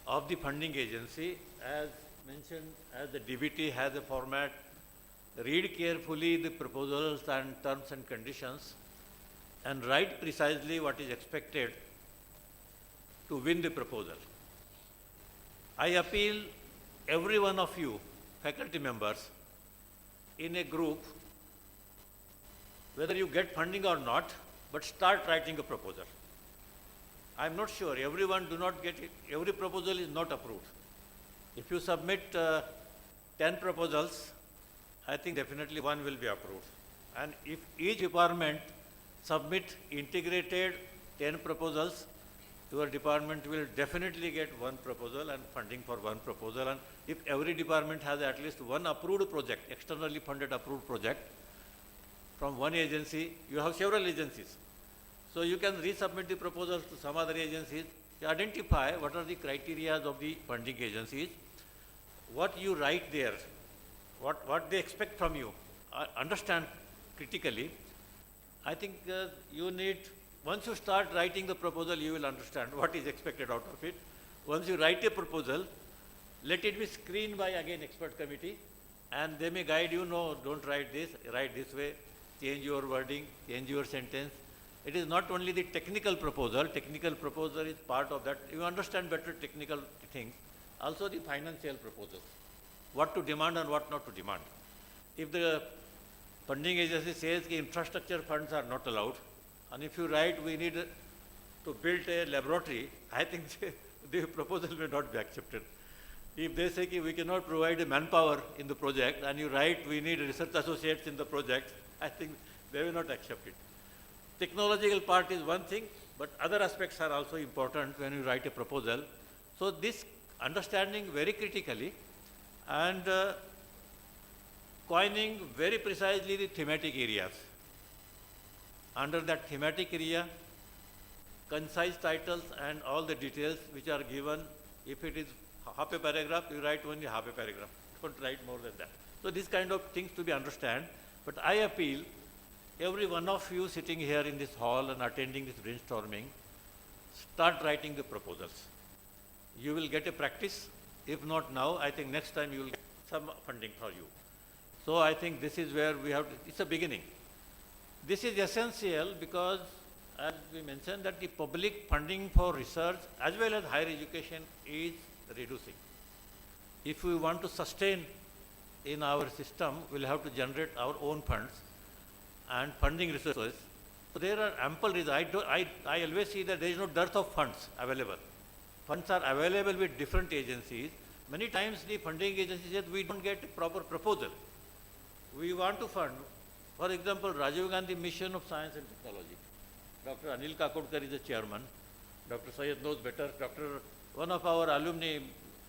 of the funding agency as mentioned, as the DBT has a format. Read carefully the proposals and terms and conditions and write precisely what is expected to win the proposal. I appeal every one of you, faculty members, in a group, whether you get funding or not, but start writing a proposal. I'm not sure, everyone do not get it, every proposal is not approved. If you submit 10 proposals, I think definitely one will be approved. And if each department submit integrated 10 proposals, your department will definitely get one proposal and funding for one proposal. And if every department has at least one approved project, externally funded approved project from one agency, you have several agencies. So you can resubmit the proposals to some other agencies. You identify what are the criteria of the funding agencies, what you write there, what they expect from you, understand critically. I think you need, once you start writing the proposal, you will understand what is expected out of it. Once you write a proposal, let it be screened by again expert committee, and they may guide you, no, don't write this, write this way, change your wording, change your sentence. It is not only the technical proposal is part of that. You understand better technical things. Also the financial proposal, what to demand and what not to demand. If the funding agency says that infrastructure funds are not allowed, and if you write we need to build a laboratory, I think the proposal may not be accepted. If they say we cannot provide a manpower in the project and you write we need research associates in the project, I think they will not accept it. Technological part is one thing, but other aspects are also important when you write a proposal. So this understanding very critically and coining very precisely the thematic areas. Under that thematic area, concise titles and all the details which are given. If it is half a paragraph, you write only half a paragraph. Don't write more than that. So these kind of things to be understood. But I appeal every one of you sitting here in this hall and attending this brainstorming, start writing the proposals. You will get a practice. If not now, I think next time you will get some funding for you. So I think this is where we have to, it's a beginning. This is essential because, as we mentioned, that the public funding for research as well as higher education is reducing. If we want to sustain in our system, we'll have to generate our own funds and funding resources. So there are ample reasons. I always see that there is no dearth of funds available. Funds are available with different agencies. Many times the funding agency says we don't get a proper proposal. We want to fund, for example, Rajiv Gandhi Mission of Science and Technology. Dr. Anil Kakodkar is the chairman. Dr. Syed knows better. One of our alumni,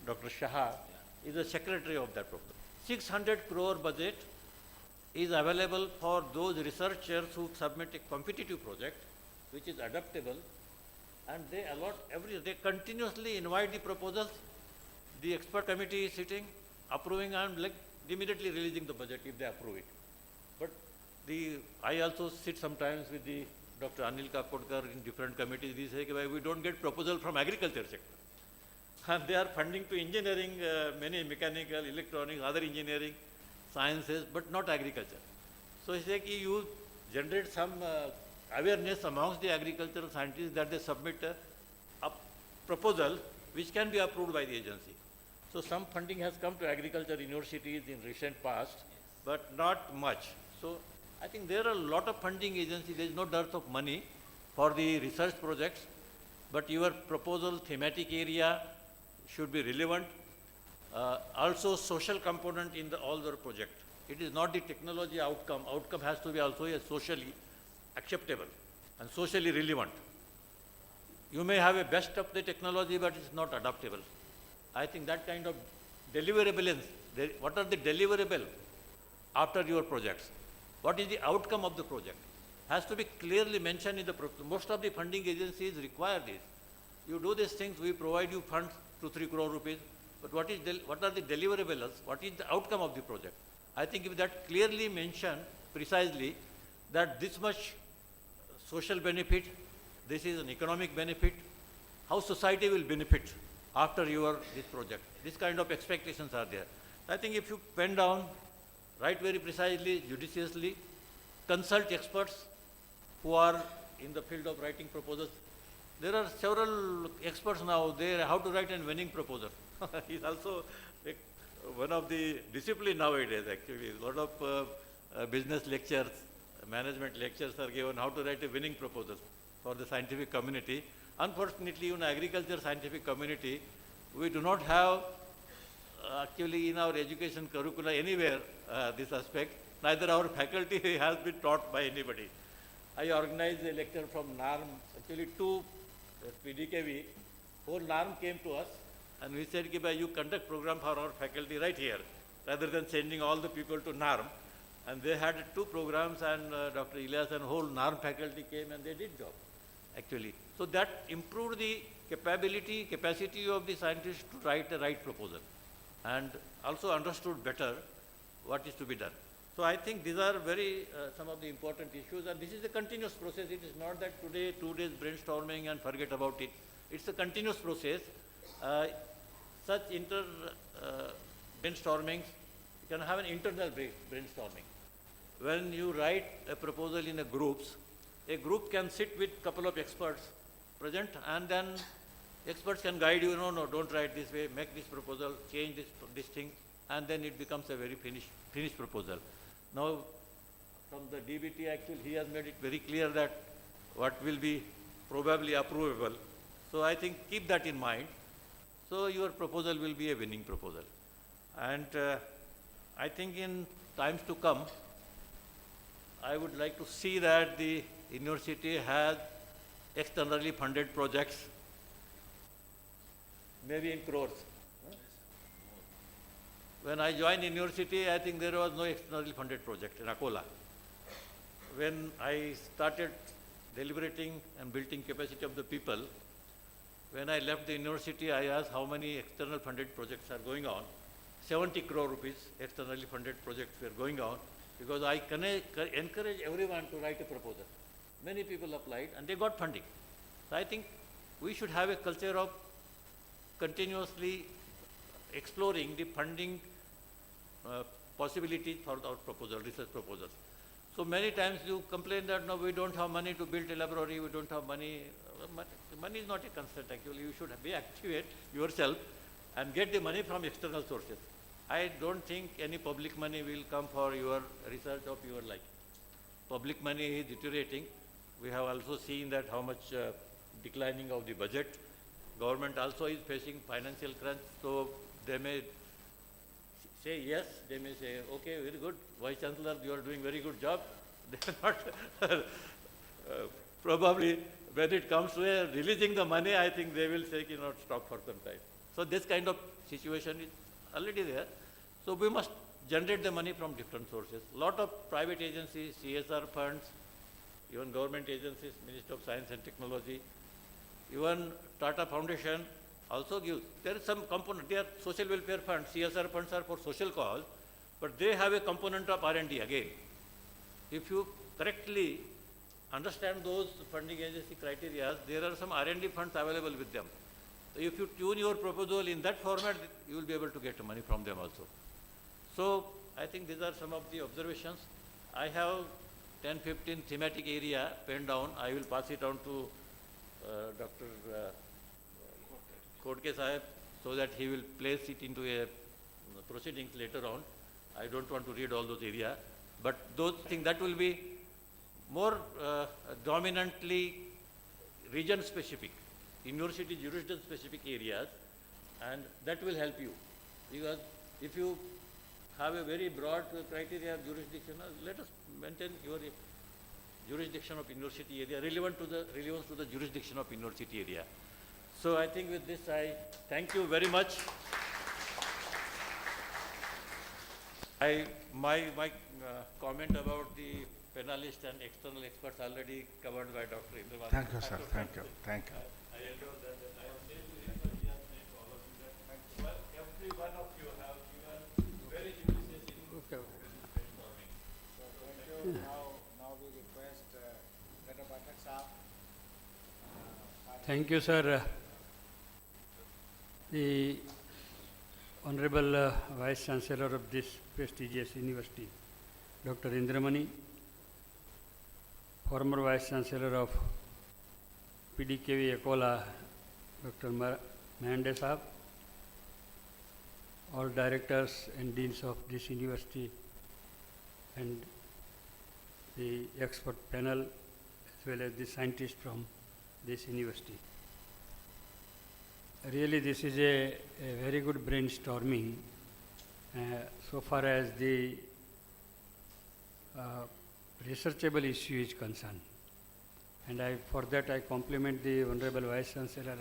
Dr. Shah, is the secretary of that program. 600 crore budget is available for those researchers who submit a competitive project, which is adaptable, and they allot they continuously invite the proposals. The expert committee is sitting, approving and immediately releasing the budget if they approve it. But I also sit sometimes with the Dr. Anil Kakodkar in different committees. We say, we don't get proposal from agriculture sector. And they are funding to engineering, many mechanical, electronics, other engineering, sciences, but not agriculture. So he said, you generate some awareness amongst the agricultural scientists that they submit a proposal which can be approved by the agency. So some funding has come to agriculture universities in recent past, but not much. So I think there are a lot of funding agencies. There is no dearth of money for the research projects, but your proposal thematic area should be relevant. Also social component in all the project. It is not the technology outcome. Outcome has to be also a socially acceptable and socially relevant. You may have a best of the technology, but it's not adaptable. I think that kind of deliverables, what are the deliverables after your projects? What is the outcome of the project? Has to be clearly mentioned in the most of the funding agencies require this. You do these things, we provide you funds 2-3 crore rupees, but what are the deliverables? What is the outcome of the project? I think if that clearly mentioned precisely that this much social benefit, this is an economic benefit, how society will benefit after this project. This kind of expectations are there. I think if you pen down, write very precisely, judiciously, consult experts who are in the field of writing proposals. There are several experts now there how to write a winning proposal. It's also one of the discipline nowadays actually. A lot of business lectures, management lectures are given how to write a winning proposal for the scientific community. Unfortunately, in agriculture scientific community, we do not have actually in our education curricula anywhere this aspect. Neither our faculty has been taught by anybody. I organized a lecture from NARM, actually two VNMKV, whole NARM came to us and we said, you conduct program for our faculty right here, rather than sending all the people to NARM. And they had 2 programs and Dr. Ilyas and whole NARM faculty came and they did job, actually. So that improved the capacity of the scientists to write the right proposal and also understood better what is to be done. So I think these are some of the important issues, and this is a continuous process. It is not that today, 2 days brainstorming and forget about it. It's a continuous process. Such brainstormings, you can have an internal brainstorming. When you write a proposal in a group can sit with couple of experts present, and then experts can guide you, no, don't write this way, make this proposal, change this thing, and then it becomes a very finished proposal. Now, from the DBT actually, he has made it very clear that what will be probably approvable. So I think keep that in mind. So your proposal will be a winning proposal. And I think in times to come, I would like to see that the university has externally funded projects, maybe in crores. When I joined university, I think there was no externally funded project in Akola. When I started deliberating and building capacity of the people, when I left the university, I asked how many external funded projects are going on. 70 crore rupees externally funded projects were going on, because I encourage everyone to write a proposal. Many people applied and they got funding. So I think we should have a culture of continuously exploring the funding possibilities for our proposal, research proposals. So many times you complain that no, we don't have money to build a laboratory, we don't have money. Money is not a constraint actually. You should be activate yourself and get the money from external sources. I don't think any public money will come for your research of your life. Public money is deteriorating. We have also seen that how much declining of the budget. Government also is facing financial crunch, so they may say yes, they may say, okay, very good, Vice Chancellor, you are doing very good job. They are not, probably when it comes to releasing the money, I think they will say, stop for some time. So this kind of situation is already there. So we must generate the money from different sources. Lot of private agencies, CSR funds, even government agencies, Ministry of Science and Technology, even Tata Foundation also gives. There is some component, they are social welfare funds, CSR funds are for social cause, but they have a component of R&D again. If you correctly understand those funding agency criteria, there are some R&D funds available with them. So if you tune your proposal in that format, you will be able to get money from them also. So I think these are some of the observations. I have 10-15 thematic area penned down. I will pass it on to Dr. Kodke Sahib, so that he will place it into a proceedings later on. I don't want to read all those areas, but those things that will be more dominantly region specific, university jurisdiction specific areas, and that will help you. Because if you have a very broad criteria of jurisdiction, let us maintain your jurisdiction of university area relevant to the jurisdiction of university area. So I think with this I thank you very much. My comment about the panelists and external experts already covered by Dr. Indravan. Thank you, sir. Thank you. Thank you. I endure that I have said to all of you that every one of you have given very judicious input. Okay. Thank you. Now we request Dr. Pathak Saab. Thank you, sir. The Honorable Vice Chancellor of this prestigious university, Dr. Indramani, former Vice Chancellor of PDKV Akola, Dr. Mahande Saab, all directors and deans of this university, and the expert panel, as well as the scientists from this university. Really, this is a very good brainstorming so far as the researchable issue is concerned. And for that I compliment the Honorable Vice Chancellor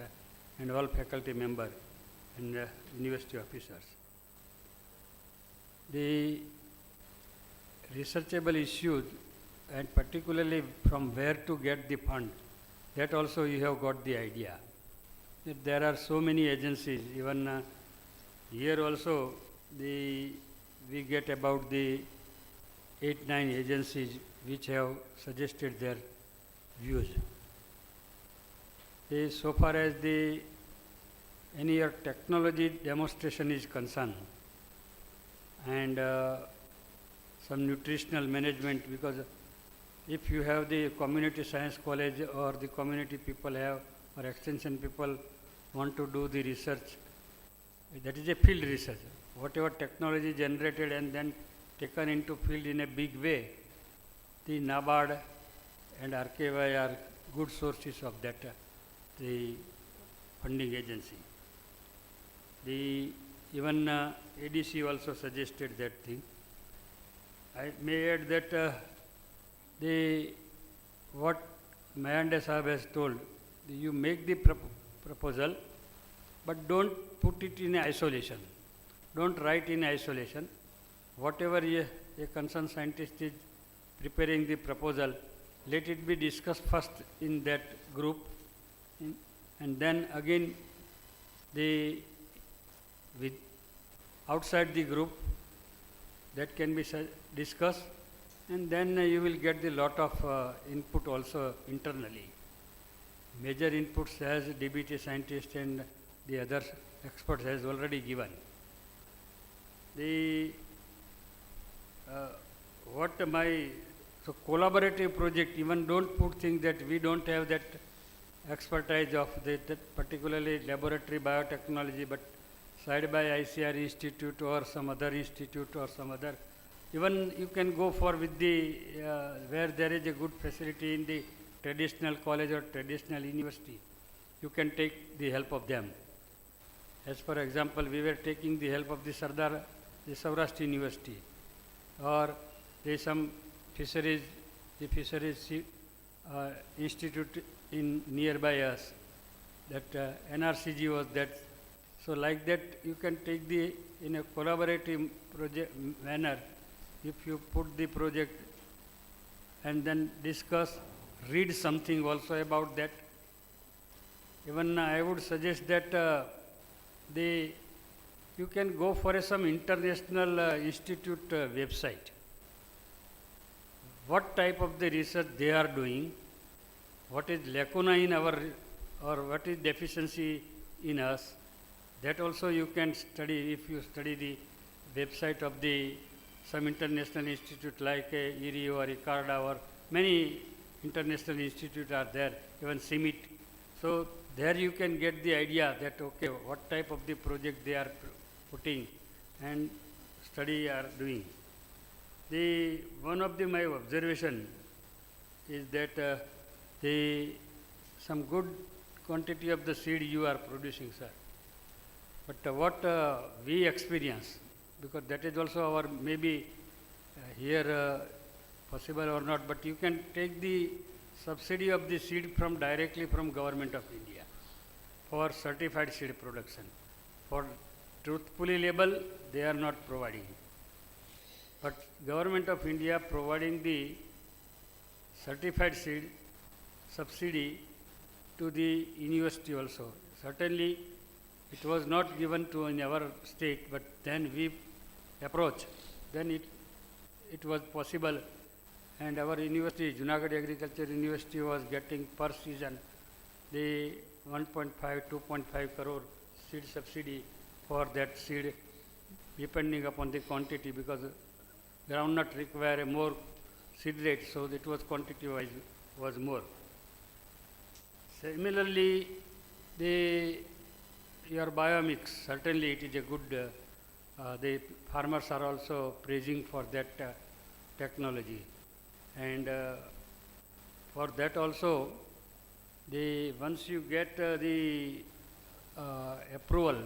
and all faculty members and university officers. The researchable issues, and particularly from where to get the fund, that also you have got the idea. There are so many agencies, even here also we get about the 8-9 agencies which have suggested their views. So far as any technology demonstration is concerned, and some nutritional management, because if you have the community science college or the community people have, or extension people want to do the research, that is a field research. Whatever technology generated and then taken into field in a big way, the NABARD and RKY are good sources of that the funding agency. The even ADC also suggested that thing. I may add that the what Mayande Sahab has told, you make the proposal, but don't put it in isolation. Don't write in isolation. Whatever a concerned scientist is preparing the proposal, let it be discussed first in that group, and then again with outside the group that can be discussed, and then you will get the lot of input also internally. Major inputs as DBT scientist and the other experts has already given. The so collaborative project, even don't put things that we don't have that expertise of that particularly laboratory biotechnology, but side by ICR institute or some other institute or some other. Even you can go for with the where there is a good facility in the traditional college or traditional university. You can take the help of them. As for example, we were taking the help of the Sardar, the Saurashtra University, or there is some fisheries, the fisheries institute in nearby us. That NRCG was that. So like that, you can take the in a collaborative project manner. If you put the project and then discuss, read something also about that. Even I would suggest that you can go for some international institute website. What type of the research they are doing, what is lacuna in our, or what is deficiency in us, that also you can study if you study the website of the some international institute like IRI or ICARDA, or many international institutes are there, even CIMIT. So there you can get the idea that okay, what type of the project they are putting and study are doing. The one of my observation is that some good quantity of the seed you are producing, sir. But what we experience, because that is also our maybe here possible or not, but you can take the subsidy of the seed from directly from Government of India for certified seed production. For truthfully label, they are not providing. But Government of India providing the certified seed subsidy to the university also. Certainly, it was not given to in our state, but then we approached. Then it was possible, and our university, Junagadh Agriculture University, was getting per season the 1.5, 2.5 crore seed subsidy for that seed, depending upon the quantity, because groundnut require a more seed rate, so it was quantity wise was more. Similarly, your biomix, certainly it is a good, the farmers are also praising for that technology. And for that also, once you get the approval,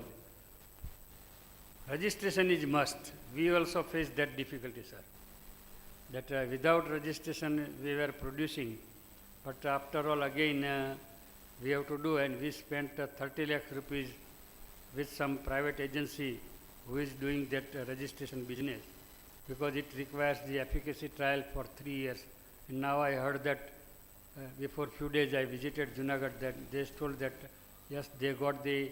registration is must. We also face that difficulty, sir. That without registration we were producing, but after all again we have to do, and we spent 30 lakh rupees with some private agency who is doing that registration business, because it requires the efficacy trial for 3 years. And now I heard that before few days I visited Junagadh, that they told that yes, they got the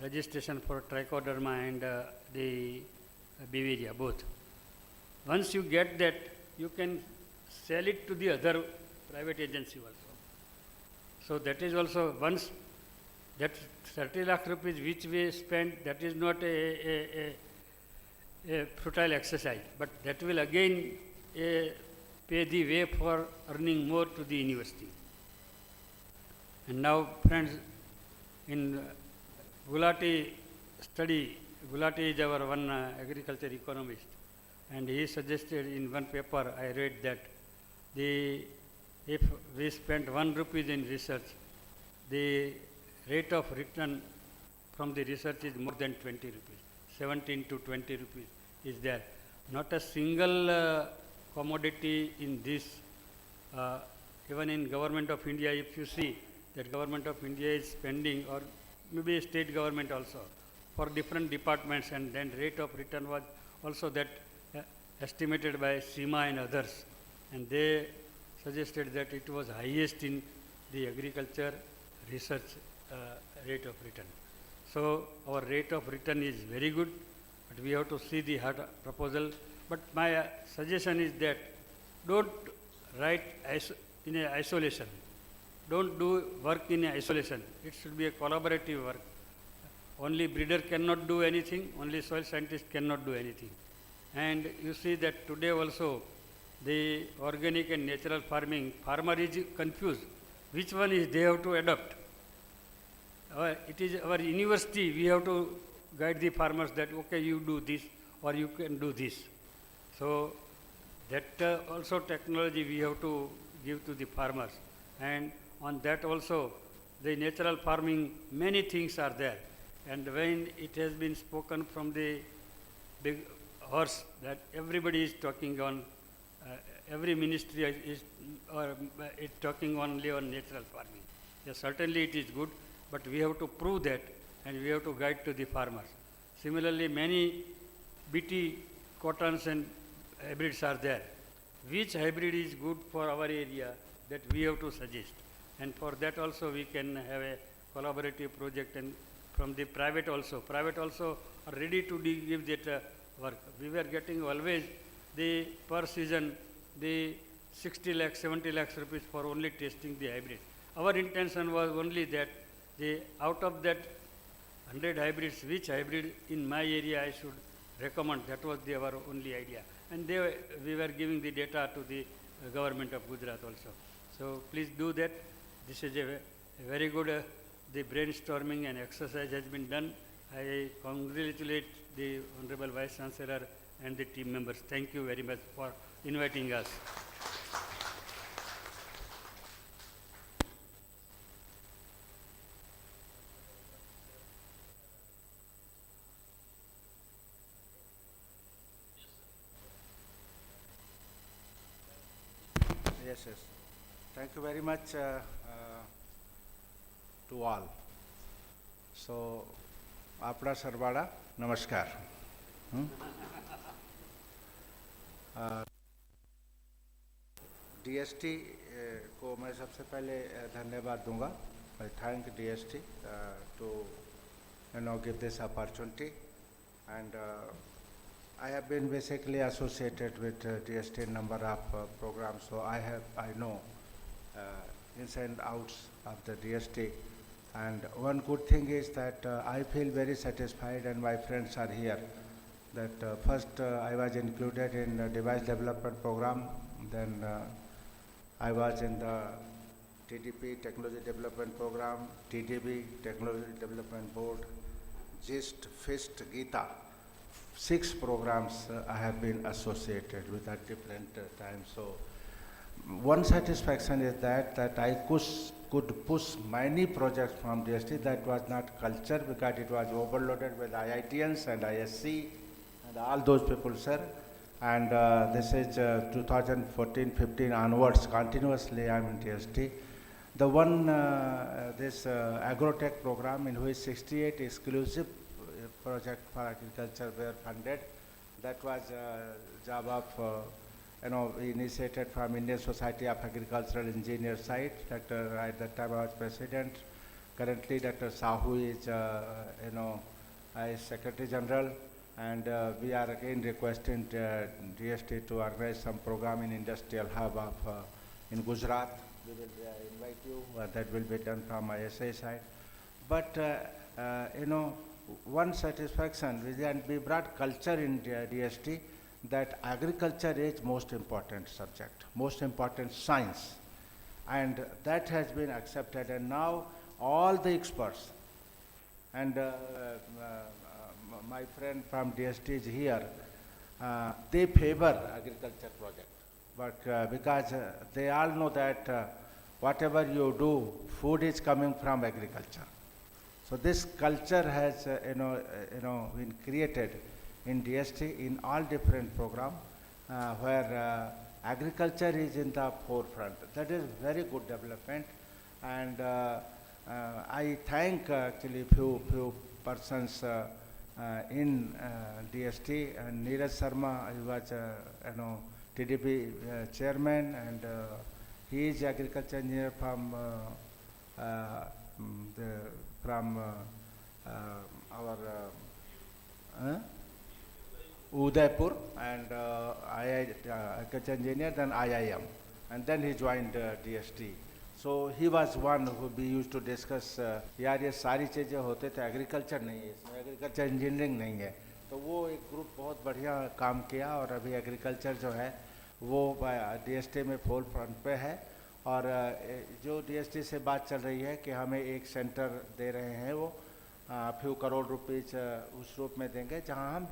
registration for trichoderma and the Beauveria, both. Once you get that, you can sell it to the other private agency also. So that is also, once that 30 lakh rupees which we spent, that is not a futile exercise, but that will again pay the way for earning more to the university. And now, friends, in Gulati study, Gulati is our one agriculture economist, and he suggested in one paper I read that if we spend 1 rupee in research, the rate of return from the research is more than 20 rupees, 17 to 20 rupees is there. Not a single commodity in this, even in Government of India, if you see that Government of India is spending, or maybe state government also, for different departments, and then rate of return was also that estimated by SEMA and others, and they suggested that it was highest in the agriculture research rate of return. So our rate of return is very good, but we have to see the hard proposal. But my suggestion is that don't write in a isolation. Don't do work in isolation. It should be a collaborative work. Only breeder cannot do anything, only soil scientist cannot do anything. And you see that today also the organic and natural farming, farmer is confused. Which one is they have to adopt? It is our university, we have to guide the farmers that, okay, you do this or you can do this. So that also technology we have to give to the farmers. And on that also, the natural farming, many things are there. And when it has been spoken from the big horse that everybody is talking on, every ministry is talking only on natural farming. Yes, certainly it is good, but we have to prove that and we have to guide to the farmers. Similarly, many BT cottons and hybrids are there. Which hybrid is good for our area, that we have to suggest. And for that also we can have a collaborative project, and from the private also. Private also are ready to give that work. We were getting always the per season the 60 lakhs, 70 lakhs rupees for only testing the hybrid. Our intention was only that out of that 100 hybrids, which hybrid in my area I should recommend. That was our only idea. And we were giving the data to the government of Gujarat also. So please do that. This is a very good, the brainstorming and exercise has been done. I congratulate the Honorable Vice Chancellor and the team members. Thank you very much for inviting us. Yes, yes. Thank you very much to all. So, आपड़ा Sarwada नमस्कार. DST को मैं सबसे पहले धन्यवाद दूंगा. I thank DST to give this opportunity, and I have been basically associated with DST number of programs, so I know ins and outs of the DST. And one good thing is that I feel very satisfied, and my friends are here, that first I was included in the device development program, then I was in the TDP, Technology Development Program, TDB, Technology Development Board, GIST, FIST, GITA. 6 programs I have been associated with at different times. So one satisfaction is that I could push many projects from DST. That was not culture, because it was overloaded with IITians and ISC and all those people, sir. And this is 2014-15 onwards, continuously I am in DST. The one, this agrotech program, in which 68 exclusive project for agriculture were funded. That was job of, initiated from Indian Society of Agricultural Engineers side. Dr. At that time I was president. Currently, Dr. Sahu is, as Secretary General, and we are again requesting DST to organize some program in industrial hub of in Gujarat. We will invite you. That will be done from ISA side. But one satisfaction is that we brought culture in DST, that agriculture is most important subject, most important science, and that has been accepted. And now all the experts, and my friend from DST is here, they favor agriculture project. but because they all know that whatever you do, food is coming from agriculture. So this culture has, been created in DST in all different programs where agriculture is in the forefront. That is very good development, and I thank actually few persons in DST, and Neeraj Sharma, he was TDP chairman, and he is agriculture engineer from our Udaipur, and agriculture engineer, then IIM, and then he joined DST. So he was one who we used to discuss, यार ये सारी चीज़ें होते थे, agriculture नहीं है इसमें, agriculture engineering नहीं है, तो वो एक ग्रुप बहुत बढ़िया काम किया, और अभी एग्रीकल्चर जो है वो DST में फुल फ्रंट पे है, और जो DST से बात चल रही है कि हमें एक सेंटर दे रहे हैं, वो फ्यू करोड़ रुपीज़ उस रूप में देंगे, जहां हम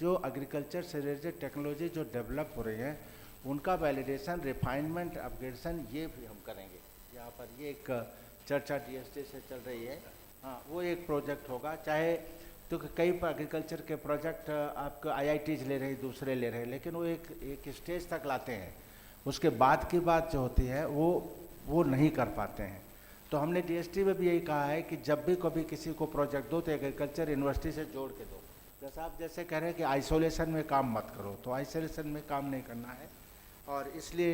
जो एग्रीकल्चर से रिलेटेड टेक्नोलॉजी जो डेवलप हो रही है उनका वैलिडेशन, रिफाइनमेंट, अपग्रेडेशन ये भी हम करेंगे। यहाँ पर ये एक चर्चा DST से चल रही है, हाँ वो एक प्रोजेक्ट होगा, चाहे तो कई एग्रीकल्चर के प्रोजेक्ट आपको IITs ले रहे, दूसरे ले रहे, लेकिन वो एक स्टेज तक लाते हैं, उसके बाद की बात जो होती है वो नहीं कर पाते हैं। तो हमने DST में भी यही कहा है कि जब भी कभी किसी को प्रोजेक्ट दो तो एग्रीकल्चर यूनिवर्सिटी से जोड़ के दो। जैसा आप जैसे कह रहे हैं कि आइसोलेशन में काम मत करो, तो आइसोलेशन में काम नहीं करना है, और इसलिए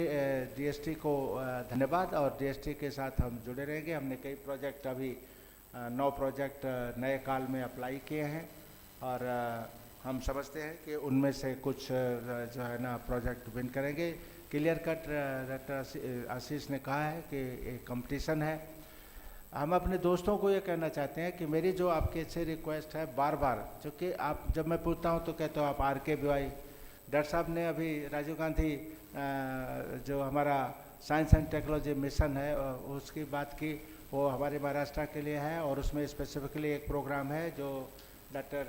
DST को धन्यवाद, और DST के साथ हम जुड़े रहेंगे। हमने कई प्रोजेक्ट अभी 9 प्रोजेक्ट नए काल में अप्लाई किए हैं, और हम समझते हैं कि उनमें से कुछ जो है ना प्रोजेक्ट विन करेंगे। क्लियर कट डॉक्टर आशीष ने कहा है कि एक कंपटीशन है। हम अपने दोस्तों को ये कहना चाहते हैं कि मेरी जो आपके से रिक्वेस्ट है बार बार, जो कि आप जब मैं पूछता हूँ तो कहते हो आप RKBY, डॉक्टर साहब ने अभी राजीव गांधी जो हमारा साइंस एंड टेक्नोलॉजी मिशन है उसकी बात की, वो हमारे महाराष्ट्र के लिए है, और उसमें स्पेसिफिकली एक प्रोग्राम है जो डॉक्टर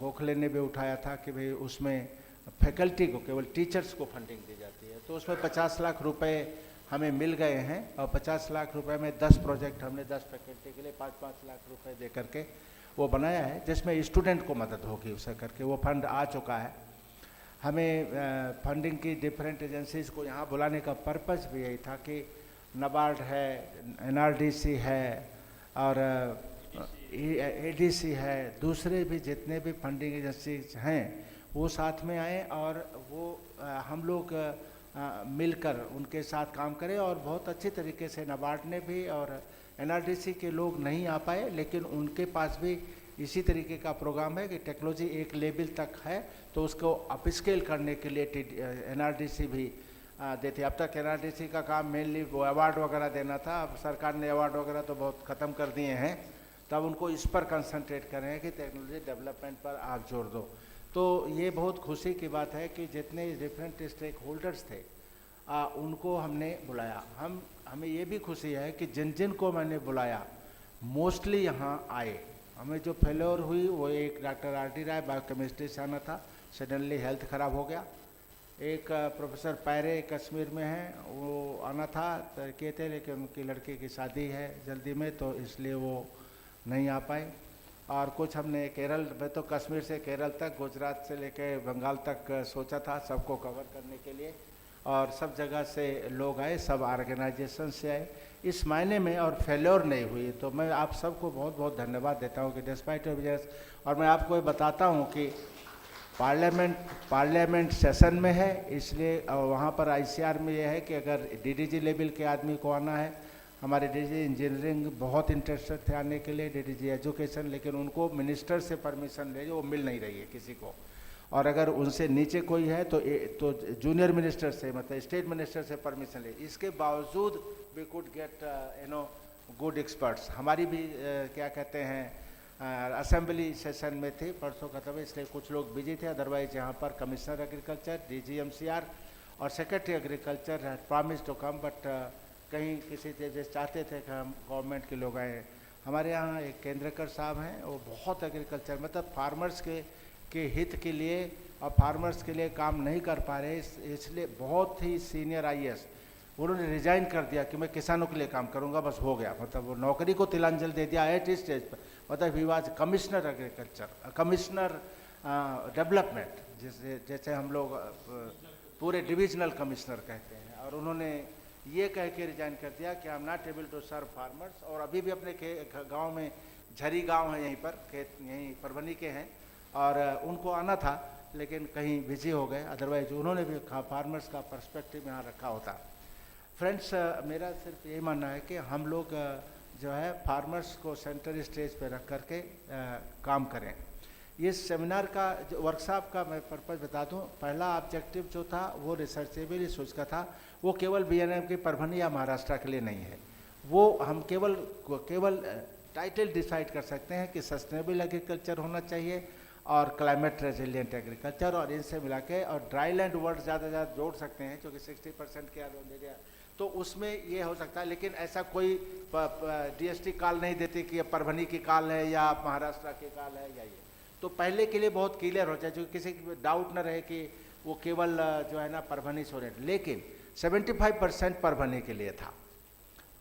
गोखले ने भी उठाया था कि भाई उसमें फैकल्टी को, केवल टीचर्स को फंडिंग दी जाती है, तो उसमें 50 लाख रुपए हमें मिल गए हैं, और 50 लाख रुपए में 10 प्रोजेक्ट हमने 10 फैकल्टी के लिए 5-5 लाख रुपए दे करके वो बनाया है, जिसमें स्टूडेंट को मदद होगी उसे करके। वो फंड आ चुका है। हमें फंडिंग की डिफरेंट एजेंसीज को यहाँ बुलाने का पर्पस भी यही था कि नाबार्ड है, NRDC है, और ADC है, दूसरे भी जितने भी फंडिंग एजेंसीज हैं वो साथ में आए, और वो हम लोग मिलकर उनके साथ काम करें। और बहुत अच्छी तरीके से नाबार्ड ने भी और NRDC के लोग नहीं आ पाए, लेकिन उनके पास भी इसी तरीके का प्रोग्राम है कि टेक्नोलॉजी एक लेवल तक है तो उसको अपस्केल करने के लिए NRDC भी देते। अब तक NRDC का काम मेनली वो अवार्ड वगैरह देना था, अब सरकार ने अवार्ड वगैरह तो बहुत ख़त्म कर दिए हैं, तब उनको इस पर कंसंट्रेट करें कि टेक्नोलॉजी डेवलपमेंट पर आप जोड़ दो। तो ये बहुत खुशी की बात है कि जितने डिफरेंट स्टेक होल्डर्स थे उनको हमने बुलाया। हमें ये भी खुशी है कि जिन जिन को मैंने बुलाया मोस्टली यहाँ आए। हमें जो फेल्योर हुई वो एक डॉक्टर RD राय बायोकेमिस्ट्री से आना था, सडनली हेल्थ ख़राब हो गया। एक प्रोफेसर पैरे कश्मीर में हैं, वो आना था कहते थे, लेकिन उनकी लड़की की शादी है जल्दी में, तो इसलिए वो नहीं आ पाए। और कुछ हमने केरल में, तो कश्मीर से केरल तक, गुजरात से लेकर बंगाल तक सोचा था सबको कवर करने के लिए, और सब जगह से लोग आए, सब ऑर्गेनाइजेशन से आए इस मायने में, और फेल्योर नहीं हुई। तो मैं आप सबको बहुत बहुत धन्यवाद देता हूँ कि डिस्पाइट ऑफ यस। और मैं आपको ये बताता हूँ कि पार्लियामेंट सेशन में है, इसलिए वहाँ पर ICR में ये है कि अगर DDG लेवल के आदमी को आना है, हमारे DDG इंजीनियरिंग बहुत इंटरेस्टेड थे आने के लिए, DDG एजुकेशन, लेकिन उनको मिनिस्टर से परमिशन ले, वो मिल नहीं रही है किसी को। और अगर उनसे नीचे कोई है तो जूनियर मिनिस्टर से, मतलब स्टेट मिनिस्टर से परमिशन ले। इसके बावजूद we could get good experts. हमारी भी क्या कहते हैं असेंबली सेशन में थी, परसों खत्म है, इसलिए कुछ लोग बिजी थे। अदरवाइज यहाँ पर कमिश्नर एग्रीकल्चर, DG MCR और secretary agriculture had promise to come, but कहीं किसी जैसे चाहते थे कि हम गवर्नमेंट के लोग आए। हमारे यहाँ एक केंद्रकर साहब हैं, वो बहुत एग्रीकल्चर, मतलब फार्मर्स के के हित के लिए और फार्मर्स के लिए काम नहीं कर पा रहे, इसलिए बहुत ही सीनियर आईएएस उन्होंने रिजाइन कर दिया कि मैं किसानों के लिए काम करूंगा, बस हो गया। मतलब वो नौकरी को तिलांजलि दे दिया एट स्टेज पर। मतलब he was commissioner agriculture, commissioner development, जैसे हम लोग पूरे डिविजनल कमिश्नर कहते हैं। और उन्होंने ये कह के रिजाइन कर दिया कि I am not able to serve farmers. और अभी भी अपने गांव में, झरी गांव है यहीं पर, खेत यहीं परभनी के हैं, और उनको आना था लेकिन कहीं बिजी हो गए, अदरवाइज उन्होंने भी फार्मर्स का पर्सपेक्टिव यहाँ रखा होता। फ्रेंड्स, मेरा सिर्फ यही मानना है कि हम लोग जो है फार्मर्स को सेंटर स्टेज पे रख करके काम करें। ये सेमिनार का जो वर्कशॉप का मैं पर्पज़ बता दूं, पहला ऑब्जेक्टिव जो था वो रिसर्चेबल रिसोर्स का था। वो केवल VNM की परभनी या महाराष्ट्र के लिए नहीं है। वो हम केवल टाइटल डिसाइड कर सकते हैं कि सस्टेनेबल एग्रीकल्चर होना चाहिए और क्लाइमेट रेजिलिएंट एग्रीकल्चर, और इनसे मिला के और ड्राई लैंड वर्ड ज़्यादा ज़्यादा जोड़ सकते हैं, क्योंकि 60% के एरिया तो उसमें ये हो सकता है। लेकिन ऐसा कोई DST कॉल नहीं देती कि ये परभनी की कॉल है या महाराष्ट्र की कॉल है या ये। तो पहले के लिए बहुत क्लियर हो जाए, जो किसी की डाउट न रहे कि वो केवल जो है ना परभनी से हो रहे। लेकिन 75% परभनी के लिए था,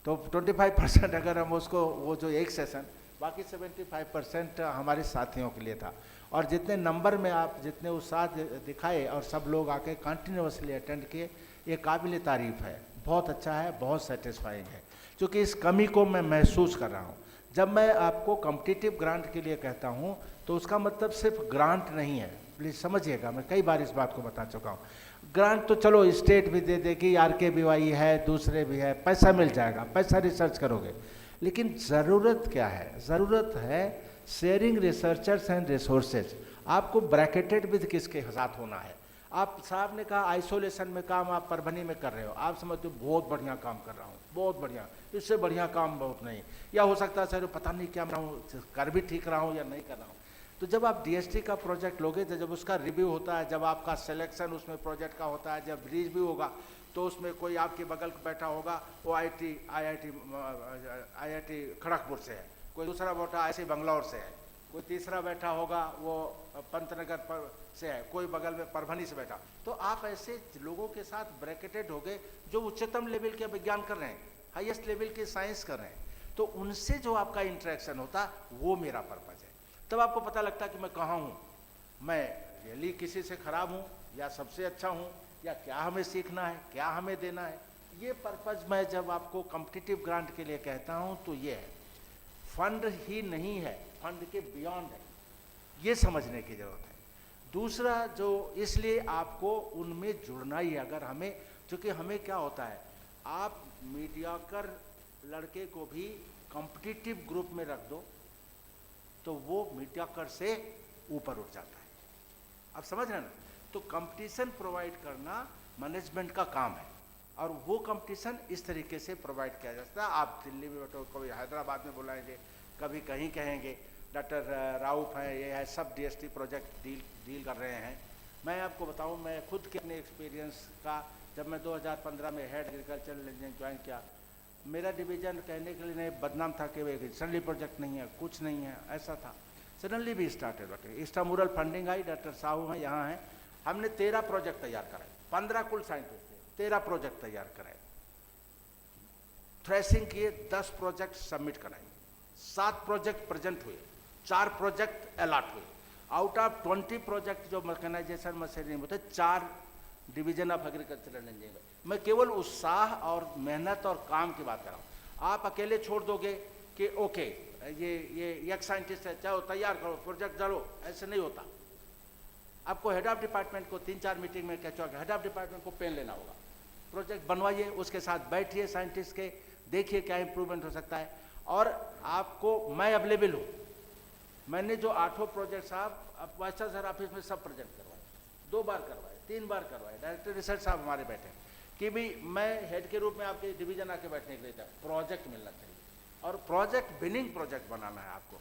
तो 25% अगर हम उसको, वो जो एक सेशन, बाकी 75% हमारे साथियों के लिए था। और जितने नंबर में आप जितने उत्साह दिखाए और सब लोग आके कंटिन्यूसली अटेंड किए, ये काबिल तारीफ़ है, बहुत अच्छा है, बहुत सेटिस्फाइंग है। क्योंकि इस कमी को मैं महसूस कर रहा हूँ। जब मैं आपको कॉम्पिटिटिव ग्रांट के लिए कहता हूँ तो उसका मतलब सिर्फ ग्रांट नहीं है, प्लीज़ समझिएगा, मैं कई बार इस बात को बता चुका हूँ। ग्रांट तो चलो स्टेट भी दे देगी, RKBY है, दूसरे भी है, पैसा मिल जाएगा, पैसा रिसर्च करोगे। लेकिन ज़रूरत क्या है? ज़रूरत है शेयरिंग रिसर्चर्स एंड रिसोर्सेज। आपको ब्रैकेटेड विद किसके साथ होना है? आप साहब ने कहा आइसोलेशन में काम आप परभनी में कर रहे हो, आप समझते हो बहुत बढ़िया काम कर रहा हूँ, बहुत बढ़िया, इससे बढ़िया काम बहुत नहीं। या हो सकता है सर पता नहीं क्या कर भी ठीक रहा हूँ या नहीं कर रहा हूँ। तो जब आप DST का प्रोजेक्ट लोगे तो जब उसका रिव्यू होता है, जब आपका सिलेक्शन उसमें प्रोजेक्ट का होता है, जब रिव्यू होगा तो उसमें कोई आपके बगल बैठा होगा, वो IIT खड़गपुर से है, कोई दूसरा बैठा ऐसे बंगलौर से है, कोई तीसरा बैठा होगा वो पंतनगर से है, कोई बगल में परभनी से बैठा। तो आप ऐसे लोगों के साथ ब्रैकेटेड हो गए जो उच्चतम लेवल के विज्ञान कर रहे हैं, हाईएस्ट लेवल के साइंस कर रहे हैं। तो उनसे जो आपका इंटरेक्शन होता, वो मेरा पर्पज़ है। तब आपको पता लगता कि मैं कहाँ हूँ, मैं रियली किसी से खराब हूँ या सबसे अच्छा हूँ, या क्या हमें सीखना है, क्या हमें देना है। ये पर्पज़ मैं जब आपको कॉम्पिटिटिव ग्रांट के लिए कहता हूँ तो ये है, फंड ही नहीं है, फंड के बियॉन्ड है, ये समझने की ज़रूरत है। दूसरा जो, इसलिए आपको उनमें जुड़ना ही, अगर हमें, क्योंकि हमें क्या होता है, आप मीडियाकर लड़के को भी कॉम्पिटिटिव ग्रुप में रख दो तो वो मीडियाकर से ऊपर उठ जाता है। आप समझ रहे हैं ना? तो कंपटीशन प्रोवाइड करना मैनेजमेंट का काम है, और वो कंपटीशन इस तरीके से प्रोवाइड किया जाता है। आप दिल्ली में बैठो, कभी हैदराबाद में बुलाएंगे, कभी कहीं कहेंगे, डॉक्टर राउफ हैं, ये है, सब DST प्रोजेक्ट डील कर रहे हैं। मैं आपको बताऊं, मैं खुद के अपने एक्सपीरियंस का, जब मैं 2015 में हेड एग्रीकल्चरल इंजीनियरिंग ज्वाइन किया, मेरा डिवीज़न कहने के लिए नहीं बदनाम था कि वे सडनली प्रोजेक्ट नहीं है, कुछ नहीं है, ऐसा था। सडनली भी स्टार्टेड बटे एक्स्ट्रामुरल फंडिंग आई, डॉक्टर साहू हैं यहाँ हैं, हमने 13 प्रोजेक्ट तैयार कराए, 15 कुल साइंटिस्ट थे, 13 प्रोजेक्ट तैयार कराए, थ्रेसिंग किए, 10 प्रोजेक्ट सबमिट कराए, 7 प्रोजेक्ट प्रेजेंट हुए, 4 प्रोजेक्ट अलॉट हुए। आउट ऑफ 20 प्रोजेक्ट जो मैकेनाइजेशन मशीनरी होते, 4 डिवीजन ऑफ एग्रीकल्चरल इंजीनियरिंग। मैं केवल उत्साह और मेहनत और काम की बात कर रहा हूँ। आप अकेले छोड़ दोगे कि ओके ये एक साइंटिस्ट है, चाहे तैयार करो प्रोजेक्ट, चलो, ऐसे नहीं होता। आपको हेड ऑफ डिपार्टमेंट को 3-4 मीटिंग में क्या, हेड ऑफ डिपार्टमेंट को पेन लेना होगा, प्रोजेक्ट बनवाइए, उसके साथ बैठिए साइंटिस्ट के, देखिए क्या इंप्रूवमेंट हो सकता है। और आपको मैं अवेलेबल हूँ। मैंने जो 8 प्रोजेक्ट साहब अब वाइस सर ऑफिस में सब प्रोजेक्ट करवाए, 2 बार करवाए, 3 बार करवाए, डायरेक्टर रिसर्च साहब हमारे बैठे कि भी मैं हेड के रूप में आपके डिवीजन आके बैठने के लिए था, प्रोजेक्ट मिलना चाहिए और प्रोजेक्ट विनिंग प्रोजेक्ट बनाना है आपको।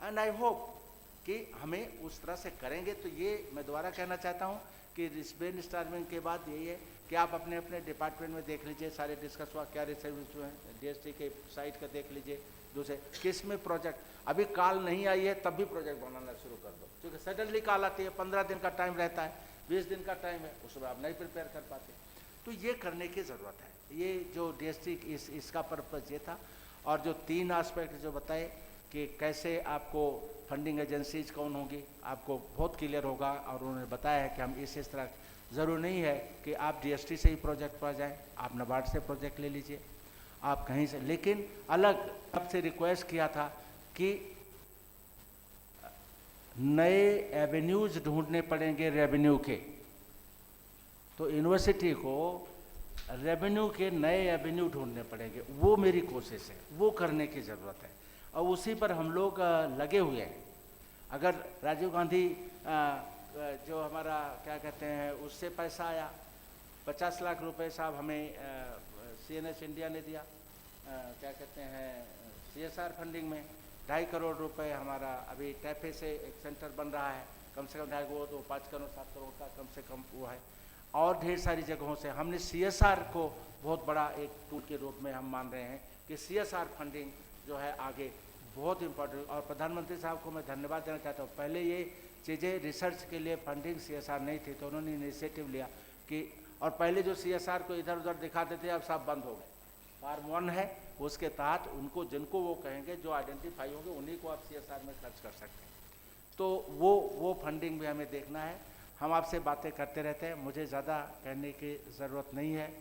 एंड आई होप कि हमें उस तरह से करेंगे। तो ये मैं दोबारा कहना चाहता हूँ कि ब्रेन स्टॉर्मिंग के बाद यही है कि आप अपने अपने डिपार्टमेंट में देख लीजिए, सारे डिस्कस हुआ क्या रिसर्च हुए हैं, DST के साइट का देख लीजिए, दूसरे किस में प्रोजेक्ट, अभी कॉल नहीं आई है तब भी प्रोजेक्ट बनाना शुरू कर दो, क्योंकि सडनली कॉल आती है, 15 दिन का टाइम रहता है, 20 दिन का टाइम है, उसमें आप नहीं प्रिपेयर कर पाते। तो ये करने की ज़रूरत है। ये जो डीएसटी इसका पर्पज़ ये था। और जो 3 एस्पेक्ट जो बताए कि कैसे आपको फंडिंग एजेंसीज कौन होंगी, आपको बहुत क्लियर होगा। और उन्होंने बताया है कि हम इस तरह, ज़रूर नहीं है कि आप डीएसटी से ही प्रोजेक्ट पा जाएं, आप नाबार्ड से प्रोजेक्ट ले लीजिए, आप कहीं से, लेकिन अलग आपसे रिक्वेस्ट किया था कि नए एवेन्यूज ढूंढने पड़ेंगे रेवेन्यू के। तो यूनिवर्सिटी को रेवेन्यू के नए एवेन्यू ढूंढने पड़ेंगे, वो मेरी कोशिश है, वो करने की ज़रूरत है और उसी पर हम लोग लगे हुए हैं। अगर राजीव गांधी जो हमारा क्या कहते हैं उससे पैसा आया 50 लाख रुपए साहब हमें CNS इंडिया ने दिया, क्या कहते हैं CSR फंडिंग में 2.5 करोड़ रुपए हमारा अभी टैफे से एक सेंटर बन रहा है, कम से कम 2.5 5 करोड़ 7 करोड़ का कम से कम वो है। और ढेर सारी जगहों से हमने CSR को बहुत बड़ा एक टूल के रूप में हम मान रहे हैं कि CSR फंडिंग जो है आगे बहुत इम्पोर्टेंट। और प्रधानमंत्री साहब को मैं धन्यवाद देना चाहता हूँ। पहले ये चीज़ें रिसर्च के लिए फंडिंग CSR नहीं थी, तो उन्होंने इनिशिएटिव लिया कि, और पहले जो CSR को इधर उधर दिखाते थे अब सब बंद हो गए। फार्म 1 है, उसके तहत उनको जिनको वो कहेंगे जो आइडेंटिफाई होंगे उन्हीं को आप CSR में खर्च कर सकते हैं। तो वो फंडिंग भी हमें देखना है। हम आपसे बातें करते रहते हैं, मुझे ज़्यादा कहने की ज़रूरत नहीं है।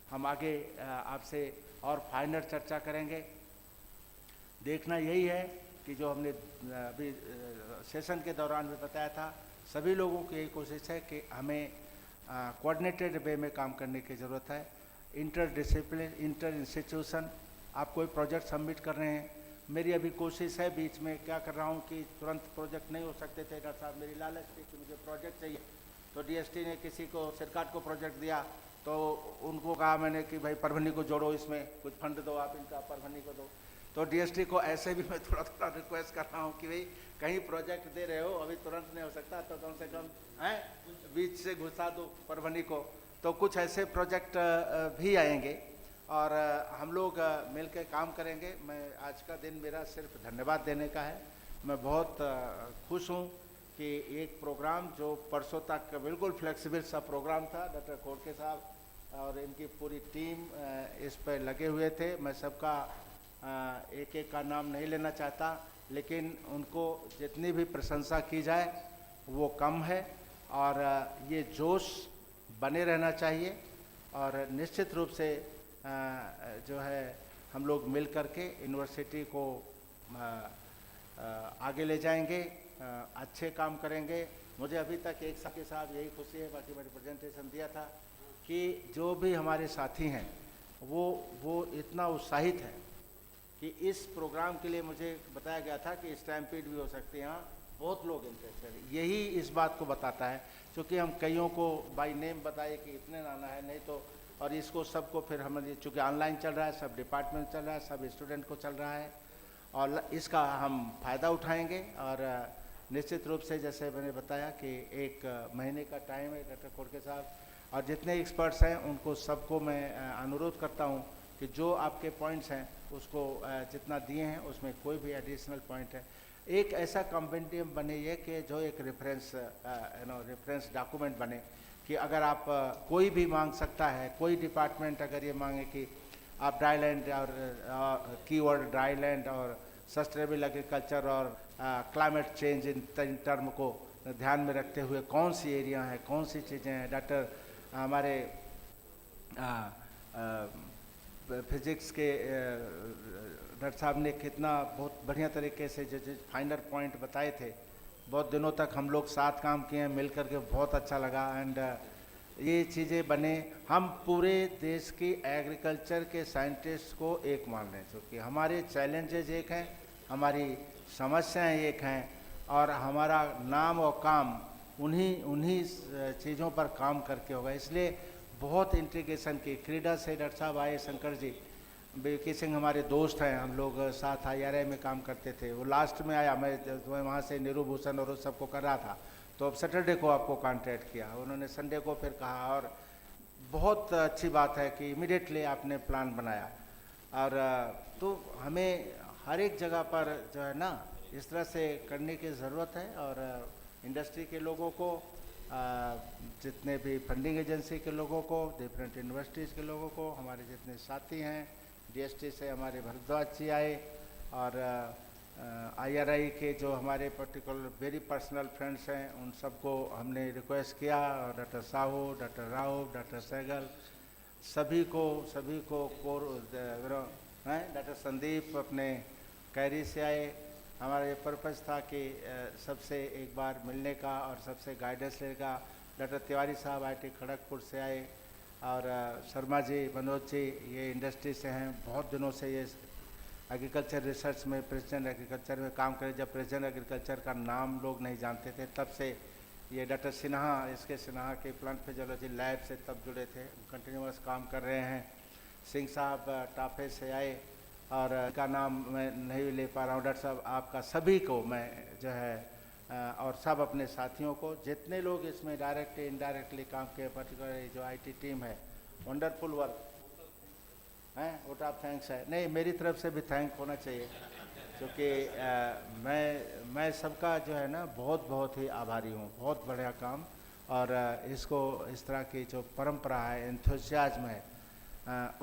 हम आगे आपसे और फाइनल चर्चा करेंगे। देखना यही है कि जो हमने अभी सेशन के दौरान भी बताया था, सभी लोगों की यही कोशिश है कि हमें कोऑर्डिनेटेड वे में काम करने की ज़रूरत है। इंटर डिसिप्लिन, इंटर इंस्टीट्यूशन, आप कोई प्रोजेक्ट सबमिट कर रहे हैं, मेरी अभी कोशिश है, बीच में क्या कर रहा हूँ कि तुरंत प्रोजेक्ट नहीं हो सकते थे डॉक्टर साहब, मेरी लालच थी कि मुझे प्रोजेक्ट चाहिए। तो डीएसटी ने किसी को सरकार को प्रोजेक्ट दिया, तो उनको कहा मैंने कि भाई परभनी को जोड़ो, इसमें कुछ फंड दो, आप इनका परभनी को दो। तो डीएसटी को ऐसे भी मैं थोड़ा थोड़ा रिक्वेस्ट कर रहा हूँ कि भाई कहीं प्रोजेक्ट दे रहे हो, अभी तुरंत नहीं हो सकता, तो कम से कम हैं बीच से घुसा दो परभनी को। तो कुछ ऐसे प्रोजेक्ट भी आएंगे और हम लोग मिल के काम करेंगे। मैं आज का दिन मेरा सिर्फ धन्यवाद देने का है। मैं बहुत खुश हूँ कि एक प्रोग्राम जो परसों तक बिल्कुल फ्लेक्सिबल सा प्रोग्राम था, डॉक्टर खोड़के साहब और इनकी पूरी टीम इस पर लगे हुए थे। मैं सबका एक एक का नाम नहीं लेना चाहता, लेकिन उनको जितनी भी प्रशंसा की जाए वो कम है और ये जोश बने रहना चाहिए। और निश्चित रूप से जो है हम लोग मिल करके यूनिवर्सिटी को आगे ले जाएंगे, अच्छे काम करेंगे। मुझे अभी तक एक साथी साहब यही खुशी है, बाकी मैंने प्रेजेंटेशन दिया था कि जो भी हमारे साथी हैं वो इतना उत्साहित है कि इस प्रोग्राम के लिए मुझे बताया गया था कि स्टैम्पीड भी हो सकती है, यहाँ बहुत लोग इंटरेस्टेड। यही इस बात को बताता है, क्योंकि हम कईयों को बाय नेम बताए कि इतने आना है, नहीं तो और इसको सबको फिर हमारे चूँकि ऑनलाइन चल रहा है, सब डिपार्टमेंट चल रहा है, सब स्टूडेंट को चल रहा है और इसका हम फ़ायदा उठाएंगे। और निश्चित रूप से जैसे मैंने बताया कि 1 महीने का टाइम है डॉक्टर खोड़के साहब, और जितने एक्सपर्ट्स हैं उनको सबको मैं अनुरोध करता हूँ कि जो आपके पॉइंट्स हैं उसको जितना दिए हैं उसमें कोई भी एडिशनल पॉइंट है, एक ऐसा कॉम्पेंडियम बने ये कि जो एक रेफरेंस डॉक्यूमेंट बने कि अगर आप कोई भी मांग सकता है, कोई डिपार्टमेंट अगर ये मांगे कि आप ड्राई लैंड और कीवर्ड ड्राई लैंड और सस्टेनेबल एग्रीकल्चर और क्लाइमेट चेंज इन टर्म को ध्यान में रखते हुए कौन सी एरिया है, कौन सी चीज़ें हैं। डॉक्टर हमारे फिजिक्स के डॉक्टर साहब ने कितना बहुत बढ़िया तरीके से जो फाइनल पॉइंट बताए थे, बहुत दिनों तक हम लोग साथ काम किए हैं, मिल करके बहुत अच्छा लगा। एंड ये चीज़ें बने, हम पूरे देश की एग्रीकल्चर के साइंटिस्ट को एक मान रहे हैं, क्योंकि हमारे चैलेंजेज एक हैं, हमारी समस्याएं एक हैं और हमारा नाम और काम उन्हीं चीज़ों पर काम करके होगा। इसलिए बहुत इंटीग्रेशन की क्रीडा से डॉक्टर साहब आए, शंकर जी बेकी सिंह हमारे दोस्त हैं, हम लोग साथ IRI में काम करते थे। वो लास्ट में आया, मैं वहाँ से नीरू भूषण और उस सबको कर रहा था, तो अब सैटरडे को आपको कांटेक्ट किया, उन्होंने संडे को फिर कहा। और बहुत अच्छी बात है कि इमीडिएटली आपने प्लान बनाया। और तो हमें हर एक जगह पर जो है ना इस तरह से करने की ज़रूरत है। और इंडस्ट्री के लोगों को, जितने भी फंडिंग एजेंसी के लोगों को, डिफरेंट यूनिवर्सिटीज़ के लोगों को, हमारे जितने साथी हैं, डीएसटी से हमारे भरद्वाज जी आए, और आईआरआई के जो हमारे पर्टिकुलर वेरी पर्सनल फ्रेंड्स हैं, उन सबको हमने रिक्वेस्ट किया, और doctor Sahu, doctor Rao, doctor Sehgal, सभी को डॉक्टर संदीप अपने कैरी से आए। हमारा ये पर्पज़ था कि सबसे एक बार मिलने का और सबसे गाइडेंस लेने का। डॉक्टर तिवारी साहब आईटी खड़गपुर से आए, और शर्मा जी, मनोज जी, ये इंडस्ट्री से हैं, बहुत दिनों से ये एग्रीकल्चर रिसर्च में, प्रेसिडेंट एग्रीकल्चर में काम करें। जब प्रेसिडेंट एग्रीकल्चर का नाम लोग नहीं जानते थे, तब से ये डॉक्टर सिन्हा, इसके सिन्हा के प्लांट फिजियोलॉजी लैब से तब जुड़े थे, कंटिन्यूअस काम कर रहे हैं। सिंह साहब टाफे से आए, और का नाम मैं नहीं ले पा रहा हूँ। डॉक्टर साहब, आपका सभी को मैं जो है और सब अपने साथियों को, जितने लोग इसमें डायरेक्टली इनडायरेक्टली काम किए, पर्टिकुलर जो आईटी टीम है, वंडरफुल वर्क है, वोट ऑफ थैंक्स है। नहीं, मेरी तरफ से भी थैंक होना चाहिए, क्योंकि मैं सबका जो है ना बहुत ही आभारी हूँ। बहुत बढ़िया काम, और इसको इस तरह की जो परंपरा है, एंथुसियाज्म है,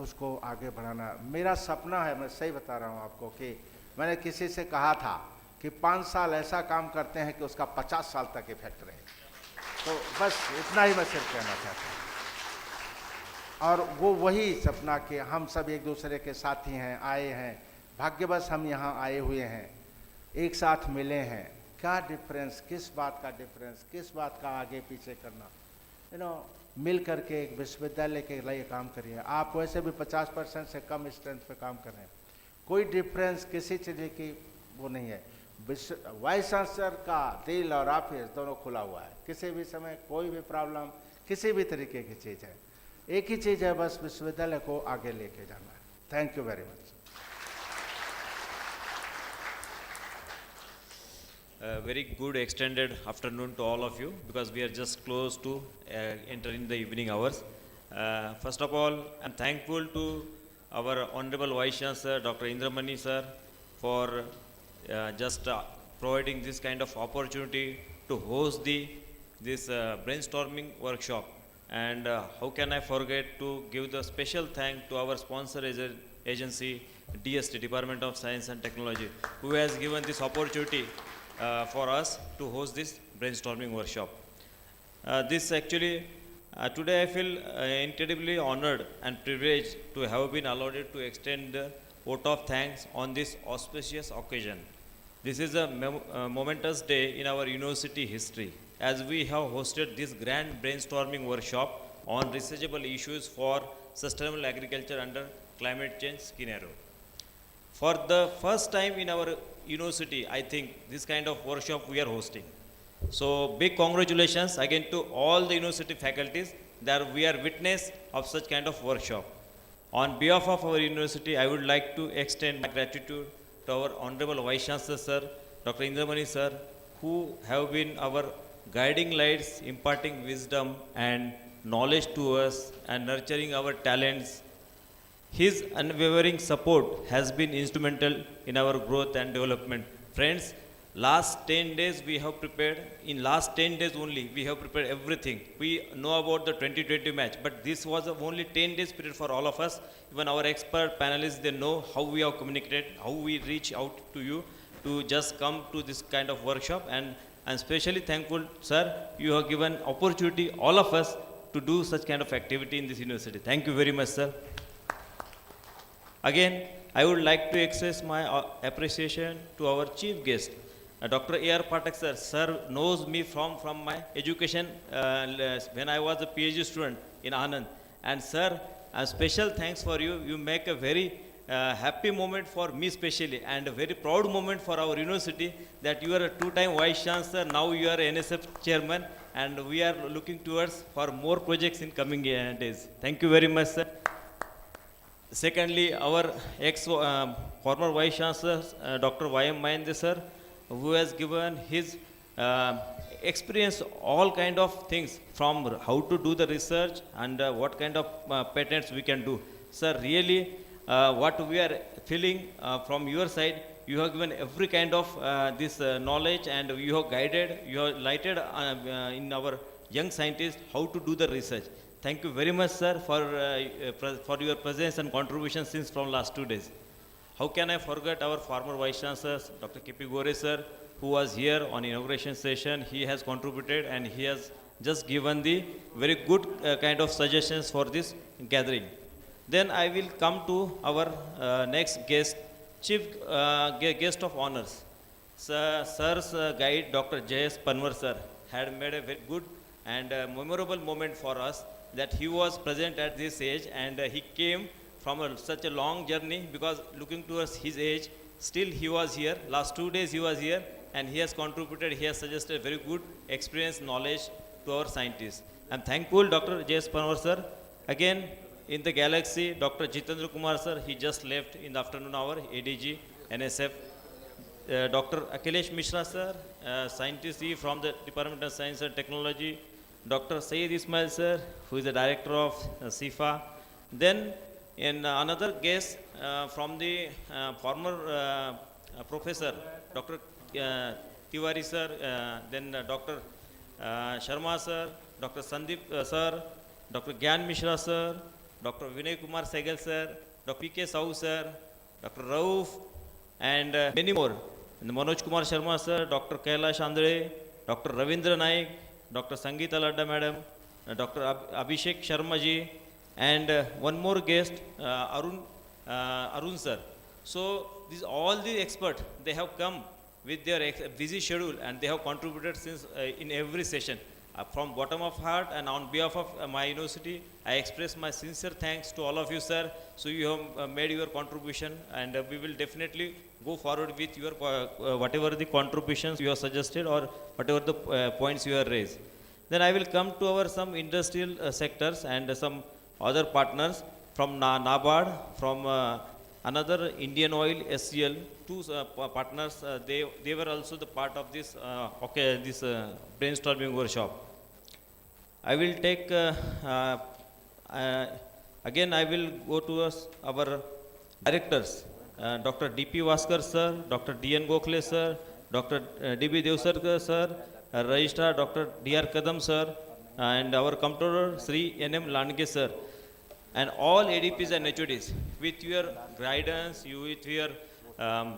उसको आगे बढ़ाना मेरा सपना है। मैं सही बता रहा हूँ आपको कि मैंने किसी से कहा था कि 5 साल ऐसा काम करते हैं कि उसका 50 साल तक इफेक्ट रहे। तो बस इतना ही मैं सिर्फ कहना चाहता हूँ। और वो वही सपना कि हम सब एक दूसरे के साथी हैं, आए हैं, भाग्यवश हम यहाँ आए हुए हैं, एक साथ मिले हैं। क्या डिफरेंस, किस बात का डिफरेंस, किस बात का आगे पीछे करना, मिल करके एक विश्वविद्यालय के लिए काम करिए। आप वैसे भी 50% से कम स्ट्रेंथ पे काम कर रहे हैं, कोई डिफरेंस किसी चीज़ की वो नहीं है। वाइस चांसलर का दिल और ऑफिस दोनों खुला हुआ है, किसी भी समय कोई भी प्रॉब्लम, किसी भी तरीके की चीज़ है, एक ही चीज़ है, बस विश्वविद्यालय को आगे लेके जाना है। Thank you very much. Very good extended afternoon to all of you, because we are just close to entering the evening hours. First of all, I'm thankful to our Honorable Vice Chancellor, Dr. Indramani sir, for just providing this kind of opportunity to host this brainstorming workshop. And how can I forget to give the special thank to our sponsor agency, DST, Department of Science and Technology, who has given this opportunity for us to host this brainstorming workshop. This actually, today I feel incredibly honored and privileged to have been allowed to extend the vote of thanks on this auspicious occasion. This is a momentous day in our university history, as we have hosted this grand brainstorming workshop on researchable issues for sustainable agriculture under climate change scenario. For the first time in our university, I think this kind of workshop we are hosting. So big congratulations again to all the university faculties that we are witness of such kind of workshop. On behalf of our university, I would like to extend my gratitude to our Honorable Vice Chancellor sir, Dr. Indramani sir, who have been our guiding lights, imparting wisdom and knowledge to us and nurturing our talents. His unwavering support has been instrumental in our growth and development. Friends, last 10 days we have prepared, in last 10 days only we have prepared everything. We know about the 2020 match, but this was only 10 days period for all of us. Even our expert panelists, they know how we have communicated, how we reach out to you to just come to this kind of workshop. And I'm especially thankful, sir, you have given opportunity all of us to do such kind of activity in this university. Thank you very much, sir. Again, I would like to express my appreciation to our chief guest, Dr. A.R. Patak sir. Sir knows me from my education when I was a PhD student in Anand. And sir, a special thanks for you. You make a very happy moment for me especially, and a very proud moment for our university that you are a two-time Vice Chancellor, now you are NSF Chairman, and we are looking towards for more projects in coming days. Thank you very much, sir. Secondly, our former Vice Chancellor, Dr. Y.M. Mahende sir, who has given his experience all kind of things from how to do the research and what kind of patents we can do. Sir, really what we are feeling from your side, You have given every kind of this knowledge, and you have guided, you have lighted in our young scientists how to do the research. Thank you very much, sir, for your presence and contribution since from last 2 days. How can I forget our former Vice Chancellor, Dr. K.P. Gore, sir, who was here on inauguration session. He has contributed and he has just given the very good kind of suggestions for this gathering. Then I will come to our next guest, chief guest of honors. Sir's guide, Dr. J.S. Panwar, sir, had made a very good and memorable moment for us that he was present at this age, and he came from such a long journey, because looking towards his age, still he was here. Last 2 days he was here, and he has contributed, he has suggested very good experience, knowledge to our scientists. I'm thankful, Dr. J.S. Panwar, sir. Again, in the galaxy, Dr. Jitendra Kumar, sir, he just left in the afternoon hour, ADG, NSF. Dr. Akhilesh Mishra, sir, scientist from the Department of Science and Technology. Dr. Syed Ismail, sir, who is the director of SIFA. Then, in another guest from the former professor, Dr. Tiwari, sir, then Dr. Sharma, sir, Dr. Sandeep, sir, Dr. Gyan Mishra, sir, Dr. Vinay Kumar Sehgal, sir, Dr. P.K. Sahu, sir, Dr. Rauf, and many more. And Manoj Kumar Sharma, sir, Dr. Kailash Andre, Dr. Ravindra Naik, Dr. Sangeeta Ladda, madam, Dr. Abhishek Sharma ji, and one more guest, Arun sir. So all the experts, they have come with their busy schedule, and they have contributed since in every session. From bottom of heart and on behalf of my university, I express my sincere thanks to all of you, sir. So you have made your contribution, and we will definitely go forward with your whatever the contributions you have suggested or whatever the points you have raised. Then I will come to our some industrial sectors and some other partners from NABARD, from another Indian Oil, SCL, two partners. They were also the part of this this brainstorming workshop. I will take again. I will go to our directors, Dr. D.P. Vaskar, sir, Dr. D.N. Gokhale, sir, Dr. D.B. Devsarkar, sir, Registrar Dr. D.R. Kadam, sir, and our Comptroller Sri N.M. Landge, sir, and all ADPs and HODs. With your guidance, with your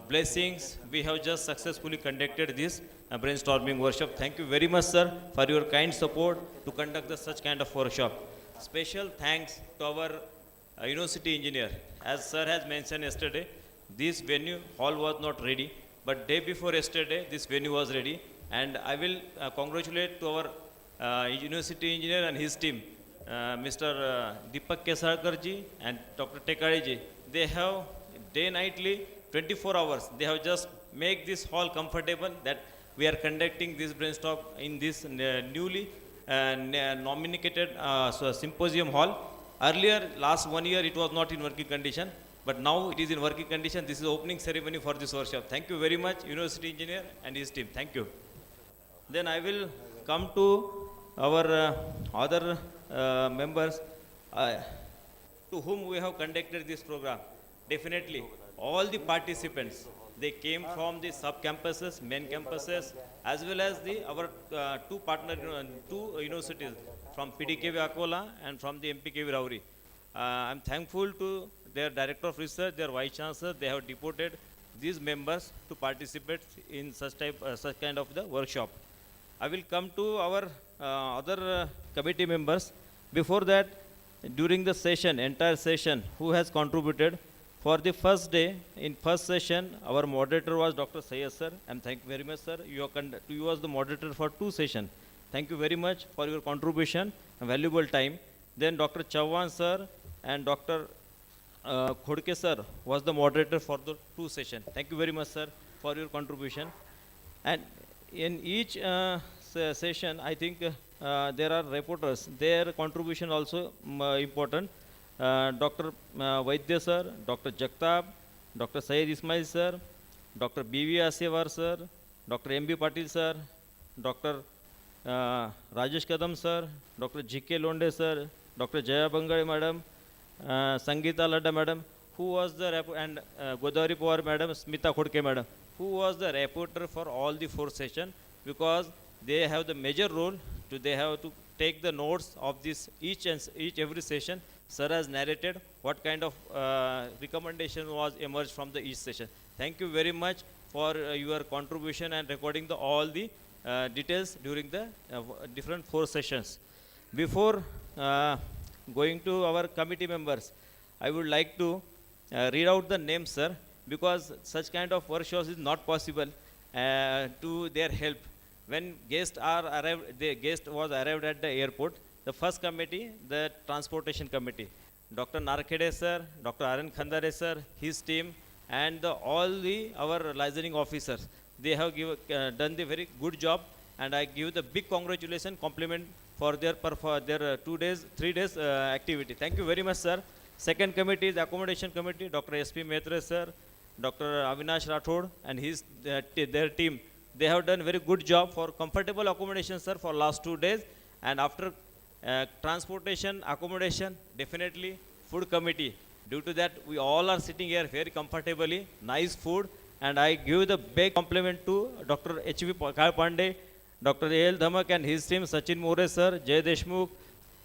blessings, we have just successfully conducted this brainstorming workshop. Thank you very much, sir, for your kind support to conduct such kind of workshop. Special thanks to our university engineer. As sir has mentioned yesterday, this venue hall was not ready, but day before yesterday, this venue was ready. And I will congratulate to our university engineer and his team, Mr. Deepak Kesarkar ji and Dr. Tekari ji. They have day-nightly 24 hours. They have just make this hall comfortable, that we are conducting this brainstorm in this newly nominated symposium hall. Earlier, last 1 year, it was not in working condition, but now it is in working condition. This is the opening ceremony for this workshop. Thank you very much, university engineer and his team. Thank you. Then I will come to our other members to whom we have conducted this program. Definitely, all the participants, they came from the sub-campuses, main campuses, as well as our two universities, from PDKV Akola and from the MPKV Rauri. I'm thankful to their Director of Research, their Vice Chancellor. They have deported these members to participate in such kind of the workshop. I will come to our other committee members. Before that, during the session, entire session, who has contributed? For the first day, in first session, our moderator was Dr. Syed, sir. And thank you very much, sir. You was the moderator for 2 sessions. Thank you very much for your contribution and valuable time. Then Dr. Chauhan, sir, and Dr. Khodke, sir, was the moderator for the 2 sessions. Thank you very much, sir, for your contribution. And in each session, I think there are reporters. Their contribution also important. Dr. Vaidya, sir, Dr. Jagtab, Dr. Syed Ismail, sir, Dr. B.V. Asevar, sir, Dr. M.B. Patil, sir, Dr. Rajesh Kadam, sir, Dr. G.K. Londe, sir, Dr. Jaya Bangare, madam, Sangeeta Ladda, madam. who was the and Godavari Pawar madam, Smita Khodke madam, who was the rapporteur for all the 4 sessions, because they have the major role to, they have to take the notes of this each every session. Sir has narrated what kind of recommendation was emerged from the each session. Thank you very much for your contribution and recording the all the details during the different 4 sessions. Before going to our committee members, I would like to read out the names, sir, because such kind of workshops is not possible to their help. When guests are arrived, the guest was arrived at the airport, the first committee, the transportation committee, Dr. Narkhede sir, Dr. Arun Khandare sir, his team, and all our licensing officers, they have done the very good job, and I give the big congratulations, compliment for their 2 days, 3 days activity. Thank you very much, sir. Second committee is accommodation committee, Dr. S.P. Maitre sir, Dr. Avinash Rathod and his their team. They have done very good job for comfortable accommodation, sir, for last 2 days. And after transportation, accommodation, definitely food committee. Due to that, we all are sitting here very comfortably, nice food. And I give the big compliment to Dr. H.V. Pandey, Dr. A.L. Dhamak and his team, Sachin More sir, Jay Deshmukh,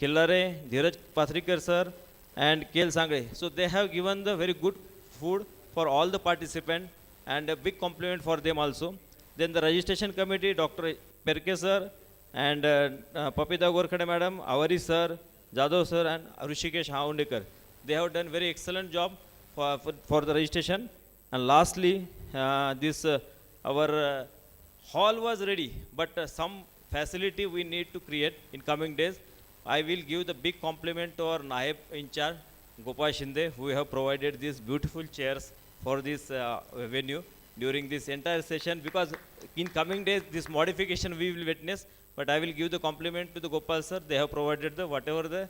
Killare, Dheeraj Patrikar sir, and K.L. Sangre. So they have given the very good food for all the participants, and a big compliment for them also. Then the registration committee, Dr. Perke sir, and Papita Gorkhade madam, Avari sir, Jadhav sir, and Rishikesh Haundekar. They have done very excellent job for the registration. And lastly, our hall was ready, but some facility we need to create in coming days. I will give the big compliment to our Naib in charge, Gopal Shinde, who have provided these beautiful chairs for this venue during this entire session, because in coming days this modification we will witness, but I will give the compliment to the Gopal sir. They have provided the whatever the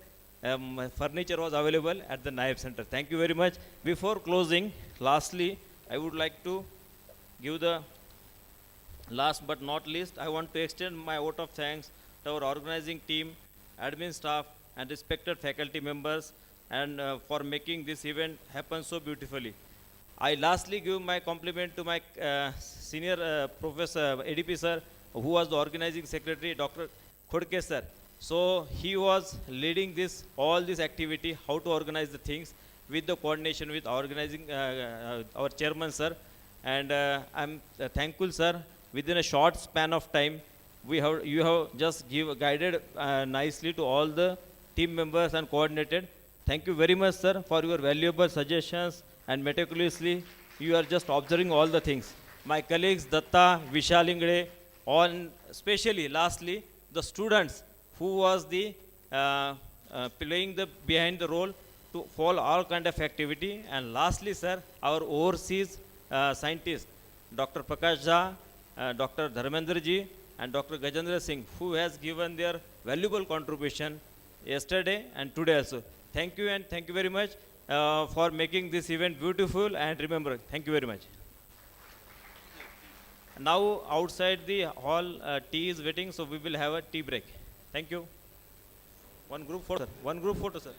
furniture was available at the Naib Center. Thank you very much. Before closing, lastly, I would like to give the last but not least, I want to extend my vote of thanks to our organizing team, admin staff, and respected faculty members, and for making this event happen so beautifully. I lastly give my compliment to my senior professor, ADP sir, who was the organizing secretary, Dr. Khodke sir. So he was leading all this activity, how to organize the things with the coordination with organizing our chairman sir. And I'm thankful sir. Within a short span of time, you have just guided nicely to all the team members and coordinated. Thank you very much sir for your valuable suggestions, and meticulously you are just observing all the things. My colleagues Datta, Vishal Ingre, on especially lastly the students who was the playing the behind the role to follow all kind of activity. And lastly sir, our overseas scientists, Dr. Prakash Jha, Dr. Dharmendra ji, and Dr. Gajendra Singh, who has given their valuable contribution yesterday and today also. Thank you, and thank you very much for making this event beautiful and remember. Thank you very much. Now outside the hall, tea is waiting, so we will have a tea break. Thank you. One group photo, sir.